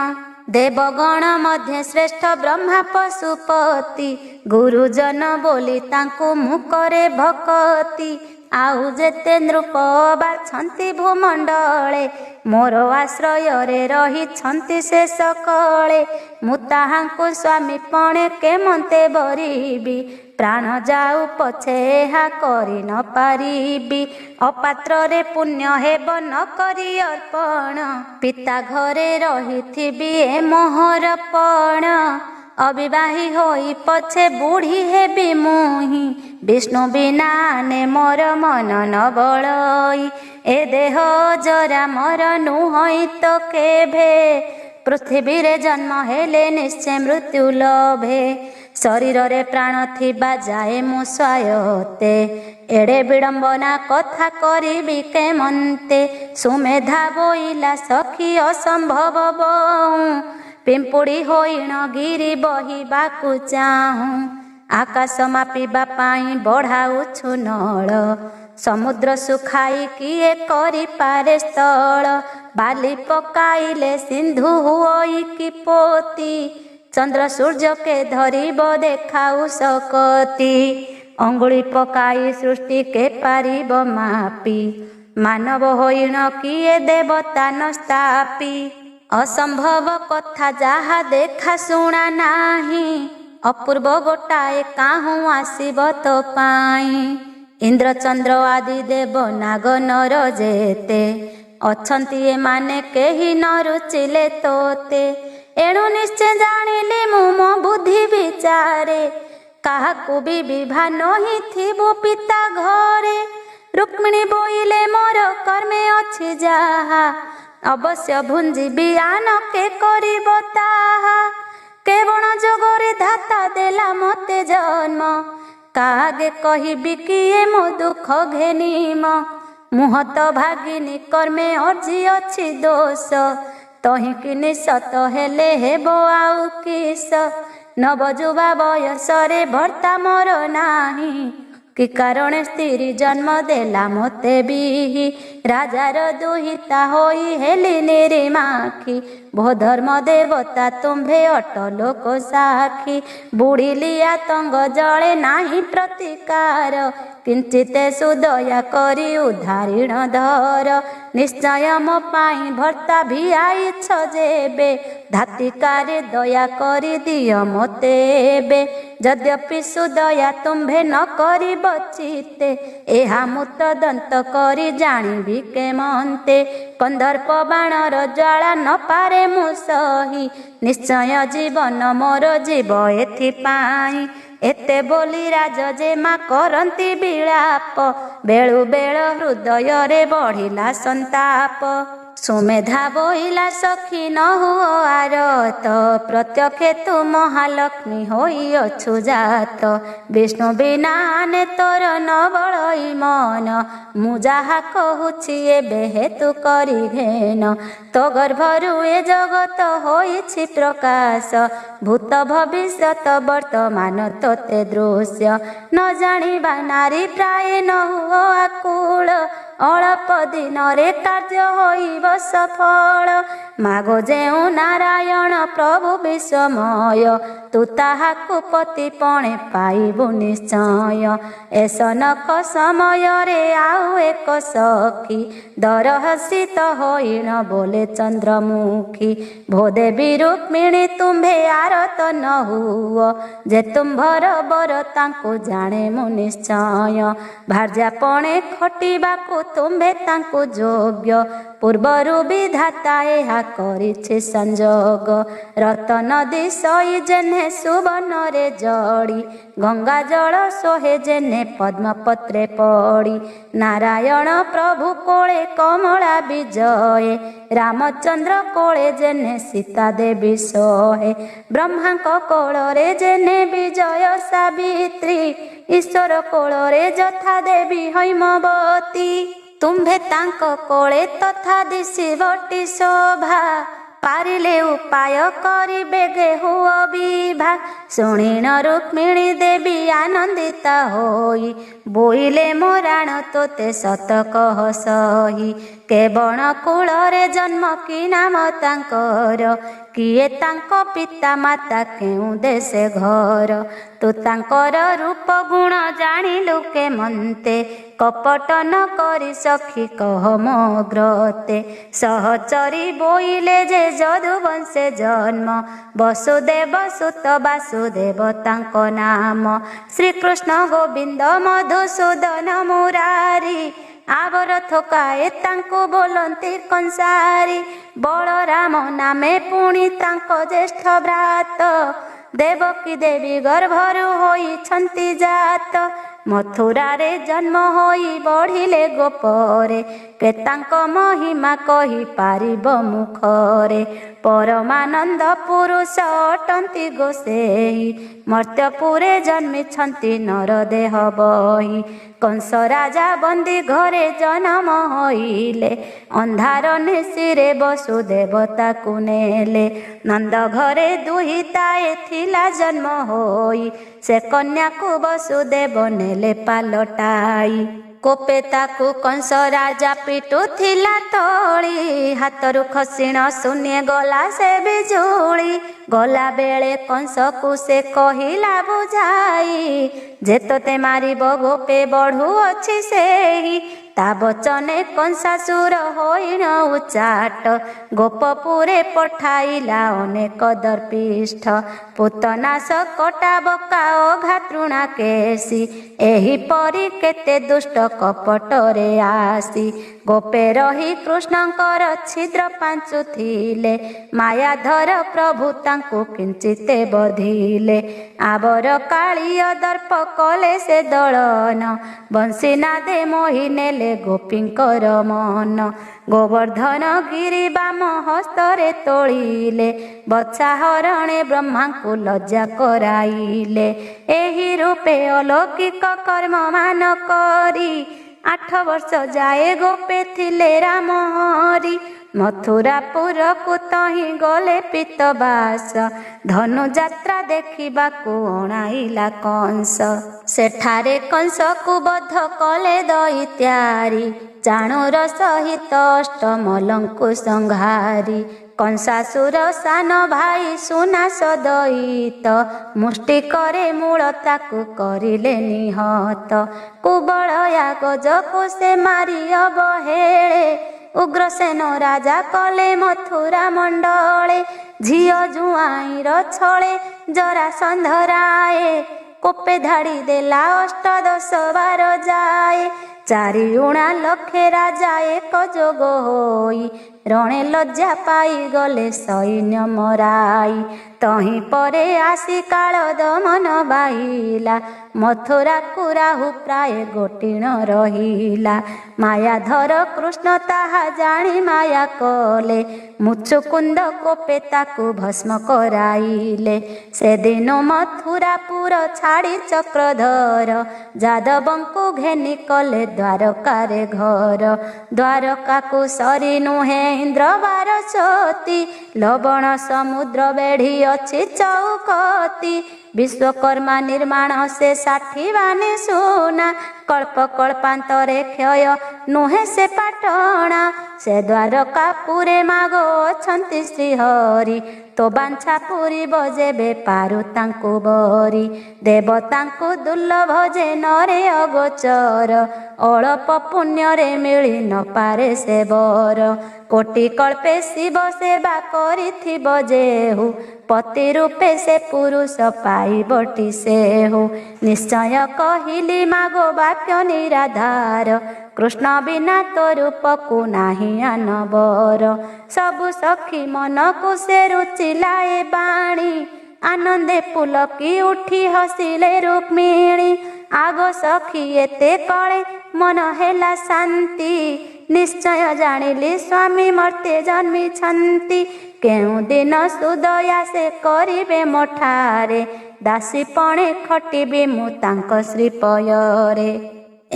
देवगण मध्य श्रेष्ठ ब्रह्मा पशुपति गुरुजन बोली तांकु मुकरे भकति आउ जेते नृप बाछंती भूमंडले मोर आश्रय रे रहिछंती से सकले मु ताहांकु स्वामी पणे केमंते बरिबी प्राण जाऊ पछे हा करि न पारिबी अपात्र रे पुण्य हेब न करी अर्पण पिता घरे रहिथिबी ए मोहर पण अविवाही होई पछे बूढ़ी हेबी मुही विष्णु बिना ने मोर मन न बळई ए देह जरा मोर नुहई तो केभे पृथ्वी रे जन्म हेले निश्चय मृत्यु लभे शरीर रे प्राण थिबा जाए मु स्वायते एड़े विडंबना कथा करिबी केमंते सुमेधा बोइला सखी असंभव बहु पिंपुड़ी होइण गिरी बहिबाकु चाहूं आकाश मापिबा पाई बढ़ाउछु नळ समुद्र सुखाई किए करी पारे स्थल बाली पकाइले सिंधु हुई कि पोती चंद्र सूर्य के धरिब देखाऊ सकती अंगुली पकाई सृष्टि के पारिब मापी मानव होइण किए देवता न स्थापी असंभव कथा जहा देखा शुणा नाही अपूर्व गोटाए काहू आसीब तो पाई इंद्र चंद्र आदि देव नाग नर जेते अछंती ए माने केही न रुचिले तोते एणु निश्चय जानिली मु मो बुद्धि विचारे କାହାକୁ ବି ବିଭା ନହିଁ ଥିବୁ ପିତା ଘରେ। ରୁକ୍ମିଣୀ ବୋଇଲେ ମୋର କର୍ମେ ଅଛି ଯାହା, ଅବଶ୍ୟ ଭୁଞ୍ଜିବି ଆନକେ କରିବ ତାହା। କେବଳ ଯୋଗରେ ଧାତା ଦେଲା ମତେ ଜନ୍ମ, କାହାକେ କହିବି କିଏ ମୋ ଦୁଃଖ ଘେନିମ। ମୁହଁ ତ ଭାଗିନୀ କର୍ମେ ଅର୍ଜି ଅଛି ଦୋଷ, ତହିଁକି ନିଶତ ହେଲେ ହେବ ଆଉ କିସ। ନବଯୁବା ବୟସରେ ଭର୍ତ୍ତା ମୋର ନାହିଁ, କି କାରଣେ ସ୍ତ୍ରୀ ଜନ୍ମ ଦେଲା ମତେ ବିହି। ରାଜାର ଦୁହିତା ହୋଇ ହେଲି ନିରିମାଖି, ଭୋ ଧର୍ମ ଦେବତା ତୁମ୍ଭେ ଅଟ ଲୋକ ସାକ୍ଷୀ। ବୁଡ଼ିଲି ଆତଙ୍ଗ ଜଳେ ନାହିଁ ପ୍ରତିକାର, କିଞ୍ଚିତେ ସୁଦୟା କରି ଉଦ୍ଧାରିଣ ଧର। ନିଶ୍ଚୟ ମୋ ପାଇଁ ଭର୍ତ୍ତା ଭିଆଇଛ ଯେବେ, ଧାତିକାରେ ଦୟା କରି ଦିଅ ମୋତେ ଏବେ। ଯଦ୍ୟପି ସୁଦୟା ତୁମ୍ଭେ ନ କରିବ ଚିତ୍ତେ, ଏହା ମୁଁ ତଦନ୍ତ କରି ଜାଣିବି କେମନ୍ତେ। କନ୍ଦର୍ପ ବାଣର ଜ୍ୱାଳା ନ ପାରେ ମୁଁ ସହି, ନିଶ୍ଚୟ ଜୀବନ ମୋର ଯିବ ଏଥିପାଇଁ। ଏତେ ବୋଲି ରାଜ ଯେ ମା କରନ୍ତି ବିଳାପ, ବେଳୁ ବେଳ ହୃଦୟରେ ବଢ଼ିଲା ସନ୍ତାପ। ସୁମେଧା ବୋଇଲା ସଖୀ ନ ହୁଅ ଆରତ, ପ୍ରତ୍ୟକ୍ଷେ ତୁ ମହାଲକ୍ଷ୍ମୀ ହୋଇଅଛୁ ଜାତ। ବିଷ୍ଣୁ ବିନା ଆନେ ତୋର ନ ବଳଇ ମନ, ମୁଁ ଯାହା କହୁଛି ଏବେ ହେତୁ କରି ଘେନ। ତୋ ଗର୍ଭରୁ ଏ ଜଗତ ହୋଇଛି ପ୍ରକାଶ, ଭୂତ ଭବିଷ୍ୟତ ବର୍ତ୍ତମାନ ତୋତେ ଦୃଶ୍ୟ। ନ ଜାଣିବା ନାରୀ ପ୍ରାୟ ନ ହୁଅ ଆକୁଳ, ଅଳପ ଦିନରେ କାର୍ଯ୍ୟ ହୋଇବ ସଫଳ। ମାଗ ଯେଉଁ ନାରାୟଣ ପ୍ରଭୁ ବିଶ୍ୱମୟ, ତୁ ତାହାକୁ ପତିପଣେ ପାଇବୁ ନିଶ୍ଚୟ। ଏସନକ ସମୟରେ ଆଉ ଏକ ସଖୀ, ଦରହସିତ ହୋଇଣ ବୋଲେ ଚନ୍ଦ୍ରମୁଖୀ। ଭୋ ଦେବୀ ରୁକ୍ମିଣୀ ତୁମ୍ଭେ ଆରତ ନ ହୁଅ, ଯେ ତୁମ୍ଭର ବର ତାଙ୍କୁ ଜାଣେ ମୁଁ ନିଶ୍ଚୟ। ଭାର୍ଯ୍ୟାପଣେ ଖଟିବାକୁ ତୁମ୍ଭେ ତାଙ୍କୁ ଯୋଗ୍ୟ, ପୂର୍ବରୁ ବିଧାତା ଏହା କରିଛି ସଂଯୋଗ। ରତନ ଦିଶଇ ଯେହ୍ନେ ସୁବର୍ଣ୍ଣରେ ଜଡ଼ି, ଗଙ୍ଗା ଜଳ ସୋହେ ଯେହ୍ନେ ପଦ୍ମପତ୍ରେ ପଡ଼ି। ନାରାୟଣ ପ୍ରଭୁ କୋଳେ କମଳା ବିଜଏ, ରାମଚନ୍ଦ୍ର କୋଳେ ଯେହ୍ନେ ସୀତା ଦେବୀ ସୋହେ। ବ୍ରହ୍ମାଙ୍କ କୋଳରେ ଯେହ୍ନେ ବିଜୟ ସାବିତ୍ରୀ, ଈଶ୍ୱର କୋଳରେ ଯଥା ଦେବୀ ହୈମବତୀ। ତୁମ୍ଭେ ତାଙ୍କ କୋଳେ ତଥା ଦିଶିବଟି ଶୋଭା, ପାରିଲେ ଉପାୟ କରି ବେଗେ ହୁଅ ବିଭା। ଶୁଣିଣ ରୁକ୍ମିଣୀ ଦେବୀ ଆନନ୍ଦିତା ହୋଇ, ବୋଇଲେ ମୋ ରାଣ ତୋତେ ସତ କହ ସହି। କେବଳ କୂଳରେ ଜନ୍ମ କି ନାମ ତାଙ୍କର, କିଏ ତାଙ୍କ ପିତା ମାତା କେଉଁ ଦେଶେ ଘର। ତୁ ତାଙ୍କର ରୂପ ଗୁଣ ଜାଣିଲୁ କେମନ୍ତେ, କପଟ ନ କରି ସଖୀ କହ ମୋ ଗ୍ରତେ। ସହଚରୀ ବୋଇଲେ ଯେ ଯଦୁବଂଶେ ଜନ୍ମ, ବସୁଦେବ ସୁତ ବାସୁଦେବ ତାଙ୍କ ନାମ। ଶ୍ରୀକୃଷ୍ଣ ଗୋବିନ୍ଦ ମଧୁସୂଦନ ମୁରାରୀ, ଆବର ଥୋକାଏ ତାଙ୍କୁ ବୋଲନ୍ତି କଂସାରୀ। ବଳରାମ ନାମେ ପୁଣି ତାଙ୍କ ଜ୍ୟେଷ୍ଠ ଭ୍ରାତ, ଦେବକୀ ଦେବୀ ଗର୍ଭରୁ ହୋଇଛନ୍ତି ଜାତ। ମଥୁରାରେ ଜନ୍ମ ହୋଇ ବଢ଼ିଲେ ଗୋପରେ, କେ ତାଙ୍କ ମହିମା କହି ପାରିବ ମୁଖରେ। ପରମାନନ୍ଦ ପୁରୁଷ ଅଟନ୍ତି ଗୋସେଇ, ମର୍ତ୍ତ୍ୟପୁରେ ଜନ୍ମିଛନ୍ତି ନର ଦେହ ବହି। କଂସ ରାଜା ବନ୍ଦୀ ଘରେ ଜନମ ହୋଇଲେ, ଅନ୍ଧାର ନିଶିରେ ବସୁଦେବ ତାକୁ ନେଲେ। ନନ୍ଦ ଘରେ ଦୁହିତାଏ ଥିଲା ଜନ୍ମ ହୋଇ, ସେ କନ୍ୟାକୁ ବସୁଦେବ ନେଲେ ପାଲଟାଇ। କୋପେ ତାକୁ କଂସ ରାଜା ପିଟୁଥିଲା ତଳି, ହାତରୁ ଖସିଣ ଶୂନ୍ୟ ଗଲା ସେ ବିଜୁଳି। ଗଲା ବେଳେ କଂସକୁ ସେ କହିଲା ବୁଝାଇ, ଯେ ତୋତେ ମାରିବ ଗୋପେ ବଢ଼ୁଅଛି ସେହି। ତା ବଚନେ କଂସାସୁର ହୋଇଣ ଉଚାଟ, ଗୋପପୁରେ ପଠାଇଲା ଅନେକ ଦର୍ପିଷ୍ଠ। ପୁତନାଶ କଟା ବକା ଅଘା ତୃଣା କେଶୀ, ଏହିପରି କେତେ ଦୁଷ୍ଟ କପଟରେ ଆସି। ଗୋପେ ରହି କୃଷ୍ଣଙ୍କର ଛିଦ୍ର ପାଞ୍ଚୁଥିଲେ, ମାୟାଧର ପ୍ରଭୁ ତାଙ୍କୁ କିଞ୍ଚିତେ ବଧିଲେ। ଆବର କାଳିୟ ଦର୍ପ କଲେ ସେ ଦଳନ, ବଂଶୀନାଦେ ମୋହି ନେଲେ ଗୋପୀଙ୍କର ମନ। ଗୋବର୍ଦ୍ଧନ ଗିରି ବାମ ହସ୍ତରେ ତୋଳିଲେ, ବତ୍ସା ହରଣେ ବ୍ରହ୍ମାଙ୍କୁ ଲଜ୍ଜା କରାଇଲେ। ଏହି ରୂପେ ଅଲୌକିକ କର୍ମ ମାନ କରି, 8 ବର୍ଷ ଯାଏ ଗୋପେ ଥିଲେ ରାମ ହରି। ମଥୁରାପୁରକୁ ତହିଁ ଗଲେ ପିତବାସ, ଧନୁଯାତ୍ରା ଦେଖିବାକୁ ଅଣାଇଲା କଂସ। ସେଠାରେ କଂସକୁ ବଧ କଲେ ଦଇତ୍ୟାରି, ଚାଣୁର ସହିତ ଅଷ୍ଟମଲଙ୍କୁ ସଂହାରି। କଂସାସୁର ସାନ ଭାଇ ସୁନାସ ଦଇତ, ମୁଷ୍ଟି କରେ ମୂଳ ତାକୁ କରିଲେ ନିହତ। କୁବଳୟା ଗଜକୁ ସେ ମାରି ଅବହେଳେ, ଉଗ୍ରସେନ ରାଜା କଲେ ମଥୁରା ମଣ୍ଡଳେ। ଝିଅ ଜୁଆଇଁର ଛଳେ ଜରାସନ୍ଧ ରାଏ, କୋପେ ଧାଡ଼ି ଦେଲା 8-10 ଯାଏ। 4 ଲକ୍ଷେ ରାଜା ଏକ ଯୋଗ ହୋଇ, ରଣେ ଲଜ୍ଜା ପାଇଗଲେ ସୈନ୍ୟ ମରାଇ। ତହିଁ ପରେ ଆସି କାଳ ଦମନ ବାହିଲା, ମଥୁରାକୁ ରାହୁ ପ୍ରାୟ ଗୋଟିଣ ରହିଲା। ମାୟାଧର କୃଷ୍ଣ ତାହା ଜାଣି ମାୟା କଲେ, ମୁଚୁକୁନ୍ଦ କୋପେ ତାକୁ ଭସ୍ମ କରାଇଲେ। ସେଦିନ ମଥୁରାପୁର ଛାଡ଼ି ଚକ୍ରଧର, ଯାଦବଙ୍କୁ ଘେନି କଲେ ଦ୍ୱାରକାରେ ଘର। ଦ୍ୱାରକାକୁ ସରି ନୁହେଁ ଇନ୍ଦ୍ର 12 ଲବଣ ସମୁଦ୍ର ବେଢ଼ି ଅଛି ଚଉକତି। ବିଶ୍ୱକର୍ମା ନିର୍ମାଣ ସେ 60 ସୁନା, କଳ୍ପ କଳ୍ପାନ୍ତରେ କ୍ଷୟ ନୁହେଁ ସେ ପାଟଣା। ସେ ଦ୍ୱାରକାପୁରେ ମାଗ ଅଛନ୍ତି ଶ୍ରୀହରି, ତୋ ବାଞ୍ଛା ପୁରିବ ଯେବେ ପାରୁ ତାଙ୍କୁ ବରି। ଦେବତାଙ୍କୁ ଦୁର୍ଲଭ ଯେ ନରେ ଅଗୋଚର, ଅଳପ ପୁଣ୍ୟରେ ମିଳି ନ ପାରେ ସେ ବର। କୋଟି କଳ୍ପେ ଶିବ ସେବା କରିଥିବ ଯେହୁ, ପତି ରୂପେ ସେ ପୁରୁଷ ପାଇବଟି ସେହୁ। ନିଶ୍ଚୟ କହିଲି ମାଗ ବାକ୍ୟ ନିରାଧାର, କୃଷ୍ଣ ବିନା ତୋ ରୂପକୁ ନାହିଁ ଆନବର। ସବୁ ସଖୀ ମନକୁ ସେ ରୁଚିଲା ଏ ବାଣୀ, ଆନନ୍ଦେ ପୁଲକି ଉଠି ହସିଲେ ରୁକ୍ମିଣୀ। ଆଗ ସଖୀ ଏତେ କଳେ ମନ ହେଲା ଶାନ୍ତି, ନିଶ୍ଚୟ ଜାଣିଲି ସ୍ୱାମୀ ମର୍ତ୍ତେ ଜନ୍ମିଛନ୍ତି। କେଉଁଦିନ ସୁଦୟା ସେ କରିବେ ମୋଠାରେ, ଦାସୀପଣେ ଖଟିବି ମୁଁ ତାଙ୍କ ଶ୍ରୀପୟରେ।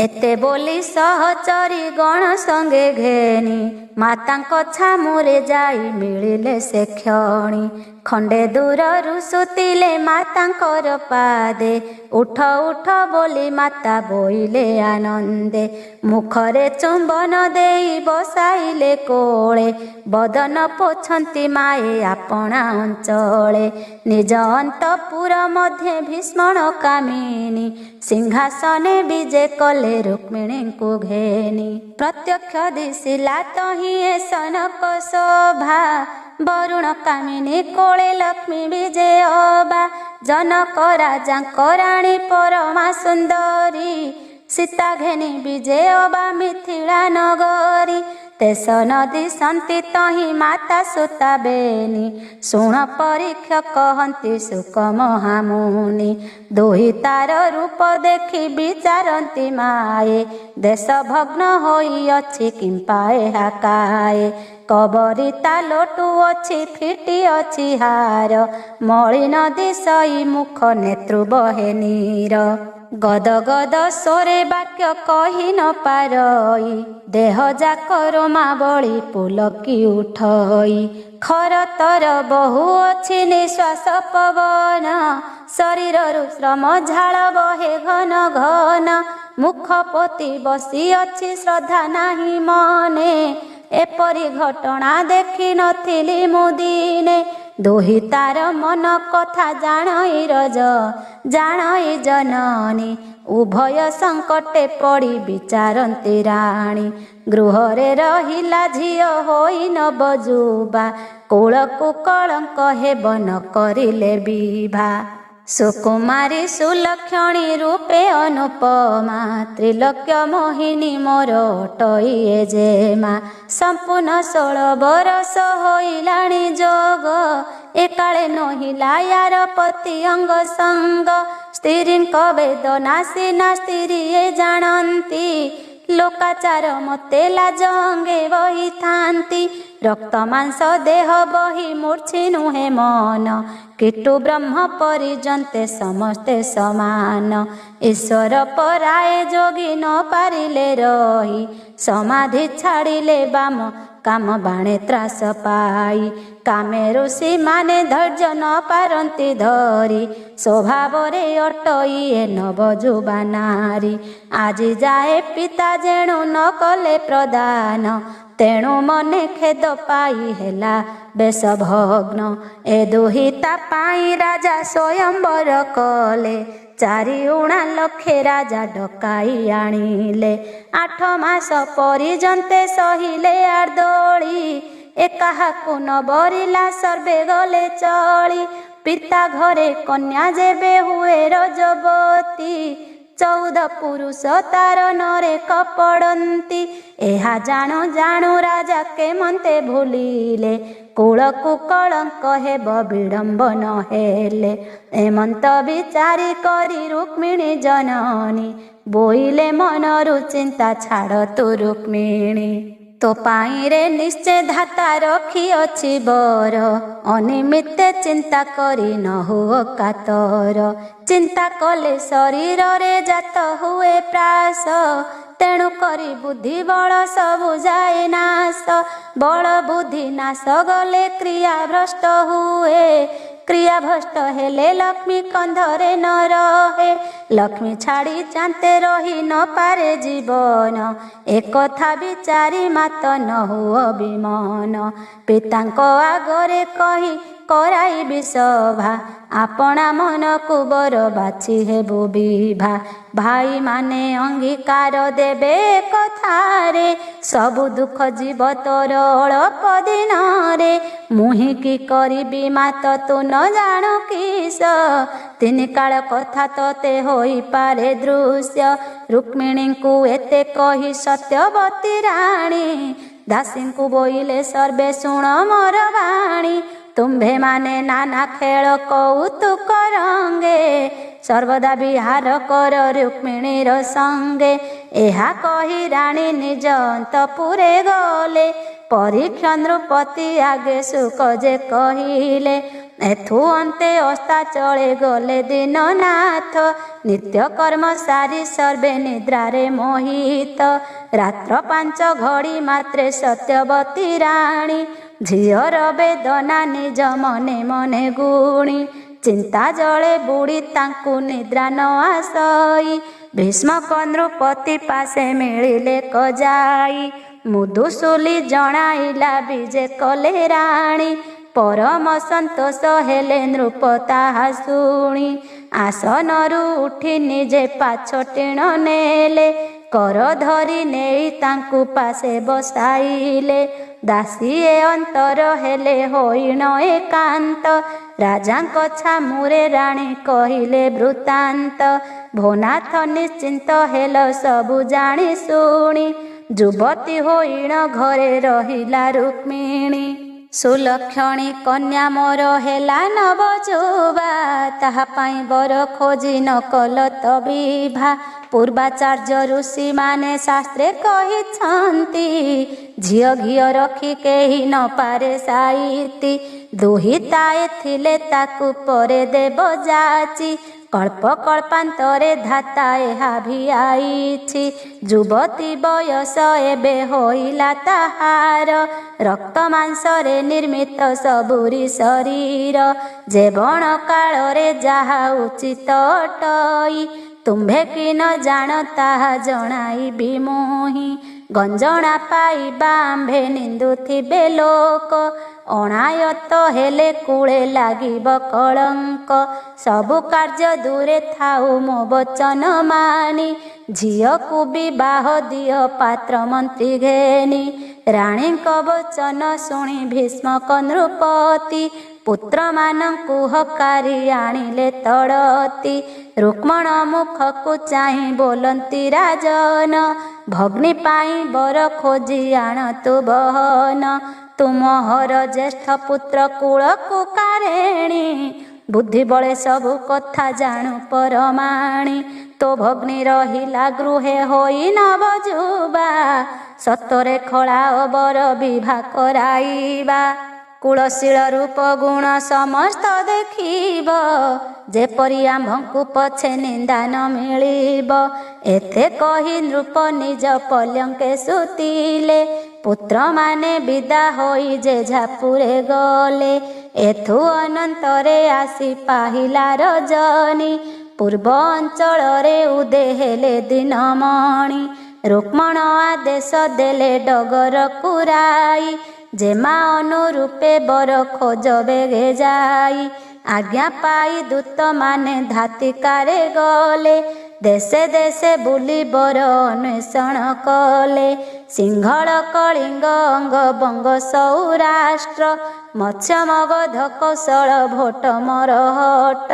ଏତେ ବୋଲି ସହଚରୀ ଗଣ ସଙ୍ଗେ ଘେନି, ମାତାଙ୍କ ଛାମୁରେ ଯାଇ ମିଳିଲେ ସେ କ୍ଷଣି। ଖଣ୍ଡେ ଦୂରରୁ ସୁତିଲେ ମାତାଙ୍କର ପାଦେ, ଉଠ ଉଠ ବୋଲି ମାତା ବୋଇଲେ ଆନନ୍ଦେ। ମୁଖରେ ଚୁମ୍ବନ ଦେଇ ବସାଇଲେ କୋଳେ, ବଦନ ପୋଛନ୍ତି ମାଏ ଆପଣା ଅଞ୍ଚଳେ। ନିଜ ଅନ୍ତପୁର ମଧ୍ୟେ ଭୀଷ୍ମଣ କାମିନୀ, ସିଂହାସନେ ବିଜେ କଲେ ରୁକ୍ମିଣୀଙ୍କୁ ଘେନି। ପ୍ରତ୍ୟକ୍ଷ ଦିଶିଲା ତହିଁ ଏ ସନକ ଶୋଭା, ବରୁଣ କାମିନୀ କୋଳେ ଲକ୍ଷ୍ମୀ ବିଜେ ଅବା। ଜନକ ରାଜାଙ୍କ ରାଣୀ ପରମା ସୁନ୍ଦରୀ, ସୀତା ଘେନି ବିଜେ ଅବା ମିଥିଳା ନଗରୀ। ତେସ ନଦୀ ସନ୍ତି ତହିଁ ମାତା ସୁତା ବେନି, ଶୁଣ ପରୀକ୍ଷ କହନ୍ତି ସୁକ ମହାମୁନି। ଦୁହି ତାର ରୂପ ଦେଖି ବିଚାରନ୍ତି ମାଏ, ଦେଶ ଭଗ୍ନ ହୋଇଅଛି କିମ୍ପା ଏହା କାଏ। କବରିତା ଲୋଟୁ ଅଛି ଫିଟି ଅଛି ହାର, ମଳିନ ଦିଶଇ ମୁଖ ନେତ୍ରୁ ବହେ ନୀର। ଗଦ ଗଦ ସ୍ୱରେ ବାକ୍ୟ କହି ନ ପାରଇ, ଦେହ ଯାକ ରୋମା ବଳି ପୁଲକି ଉଠଇ। ଖର ତର ବହୁ ଅଛି ନିଶ୍ୱାସ ପବନ, ଶରୀରରୁ ଶ୍ରମ ଝାଳ ବହେ ଘନ ଘନ। ମୁଖ ପୋତି ବସି ଅଛି ଶ୍ରଦ୍ଧା ନାହିଁ ମନେ, ଏପରି ଘଟଣା ଦେଖି ନଥିଲି ମୁଁ ଦିନେ। ଦୁହି ତାର ମନ କଥା ଜାଣଇ ରଜ, ଜାଣଇ ଜନନୀ, ଉଭୟ ସଙ୍କଟେ ପଡ଼ି ବିଚାରନ୍ତି ରାଣୀ। ଗୃହରେ ରହିଲା ଝିଅ ହୋଇ ନବଯୁବା, କୂଳକୁ କଳଙ୍କ ହେବ ନ କରିଲେ ବିଭା। सुकुमारी सुलक्षणी रूपे अनुपमा त्रिलोक्य मोहिनी मोर टइए जेमा संपूर्ण 16 बरस होइलाणी जोग एकाळे नहिला यार पति अंग संग स्त्रींक वेदना सिना स्त्रीए जानती लोकाचार मते लाज अंगे बही थांती रक्त मांस देह बही मूर्छी नुहे मन किटु ब्रह्म परिजन्ते समस्ते समान ईश्वर पराए जोगी न पारिले रही समाधि छाड़िले बाम काम बाणे त्रास पाई कामे ऋषि माने धैर्य न पारंती धरी स्वभाव रे अटइए नवजुबा नारी आजी जाए पिता जेणु न कले प्रदान तेणु मने खेद पाई हेला बेश भग्न ए दुहिता पाई राजा स्वयंवर कले 4 लक्षे राजा डकाई आनिले 8 मास परिजन्ते सहिले आर्दोली एकाहाकु न बरिला सर्वे गले चली पिता घरे कन्या जेबे हुए रजबती 14 पुरुष तार नरे कपड़ती एहा जाणु जाणु राजा केमंते भूलिले कूलकु कलंक हेब विडंबन हेले एमंत विचारी करी रुक्मिणी जननी बोइले मनरु चिंता छाड़ तु रुक्मिणी तो पाई रे निश्चय धाता रखी अछि बर अनिमित्ते चिंता करी न हुओ कातर चिंता कले शरीर रे जात हुए प्रास तेणु करी बुद्धि बल सबु जाए नाश बल बुद्धि नाश गले क्रिया भ्रष्ट हुए क्रिया भ्रष्ट हेले लक्ष्मी कंधरे न रहे लक्ष्मी छाड़ी चांते रही न पारे जीवन एक कथा विचारी मात न हुओ विमन पितांको आगरे कही कराई विसभा आपना मन को बर बाछी हेबु विभा भाई माने अंगीकार देबे कथारे सबु दुख जीव तोर अल्प दिन रे मुहि की करिबी मात तू न जाणु किस 3 काल कथा तोते होई पारे दृश्य रुक्मिणी को एते कही सत्यवती राणी दासी को बोइले सर्वे शुण मोर वाणी तुम्भे माने नाना खेल कौतुक रंगे सर्वदा विहार कर रुक्मिणीर संगे एहा कही राणी निज अंतपुरे गले परीक्षा नृपति आगे सुख जे कहिले एथु अंते अस्ता चले गले दीननाथ नित्य कर्म सारी सर्वे निद्रारे मोहित रात्र 5 घड़ी मात्रे सत्यवती राणी झियर वेदना निज मने मने गुणी चिंता जले बुड़ी तांकु निद्रा न आसई भीष्मक नृपति पासे मिलिले कजाई मुदुसुली जणाइला विजे कले राणी परम संतोष हेले नृप ताहा शुणी आसनरु उठी निजे पाछटिण नेले कर धरी नेई तांकु पासे बसाइले दासीए अंतर हेले होइण एकांत राजांक छामुरे राणी कहिले वृत्तांत भोनाथ निश्चिंत हेल सबु जाणी शुणी युवती होइण घरे रहिला रुक्मिणी सुलक्षणी कन्या मोर हेला नवजुबा ताहा पाई बर खोजी न कल त विभा पूर्वाचार्य ऋषि माने शास्त्रे कहिछंती झियो घियो रखी केही न पारे साइती दुहिताए थिले ताकू परे देव जाची कल्प कल्पांतरे धाता एहा भी आईछि युवती बयस एबे होइला ताहार रक्त मांसरे निर्मित सबुरी शरीर जेवण कालरे जाहा उचित अटई तुम्भे कि न जाण ताहा जणाइबी मोहि गंजणा पाइबा आम्भे निंदुथिबे लोक अणायत हेले कूले लागिब कलंक सबु कार्य दूरे थाउ मो वचन मानी झियो को विवाह दियो पात्र मंत्री घेनी राणी वचन शुणी भीष्मक नृपति पुत्र मानंकु हकारी आनिले तड़ती रुक्मण मुखकु चाहि बोलंती राजन भग्नि पाई बर खोजी आण तु बहन तुमहर ज्येष्ठ पुत्र कूलकु कारेणी बुद्धि बळे सबु कथा जाणु परमाणी तो भग्नि रहिला गृहे होई न बजुबा सतरे खळा बर विवाह कराइबा कुलशील रूप गुण समस्त देखिब जेपरि आम्भଙ୍କୁ पछे निंदा न मिलिब एते कहि नृप निज पल्यंके सुतिले पुत्र माने विदा होई जे झापुरे गले एथु अनंतरे आसी पाहिला रजनी पूर्व अंचल रे उदे हेले दिनमणि रुक्मण आदेश देले डगर कुराई जेमा अनुरूपे बर खोज बेगे जाई आज्ञा पाई दूत माने धातिकारे गले देशे देशे बुली बर अन्वेषण कले सिंहल कलिंग अंग बंग सौराष्ट्र मत्स्य मगध कौशल भोट मरहट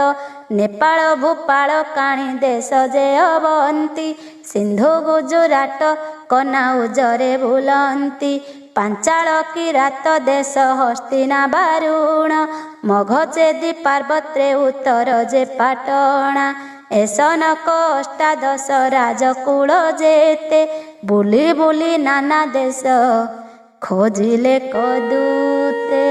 नेपाल भूपाल काणी देश जे अवंती सिंधु गुजरात कनाउजरे बुलंती पांचाल किरात देश हस्तिना बारुण मघचेदी पार्वत्रे उत्तर जे पाटणा एसनक अष्टादश राजकूल जेते बुली बुली नाना देश खोजिले कदूते।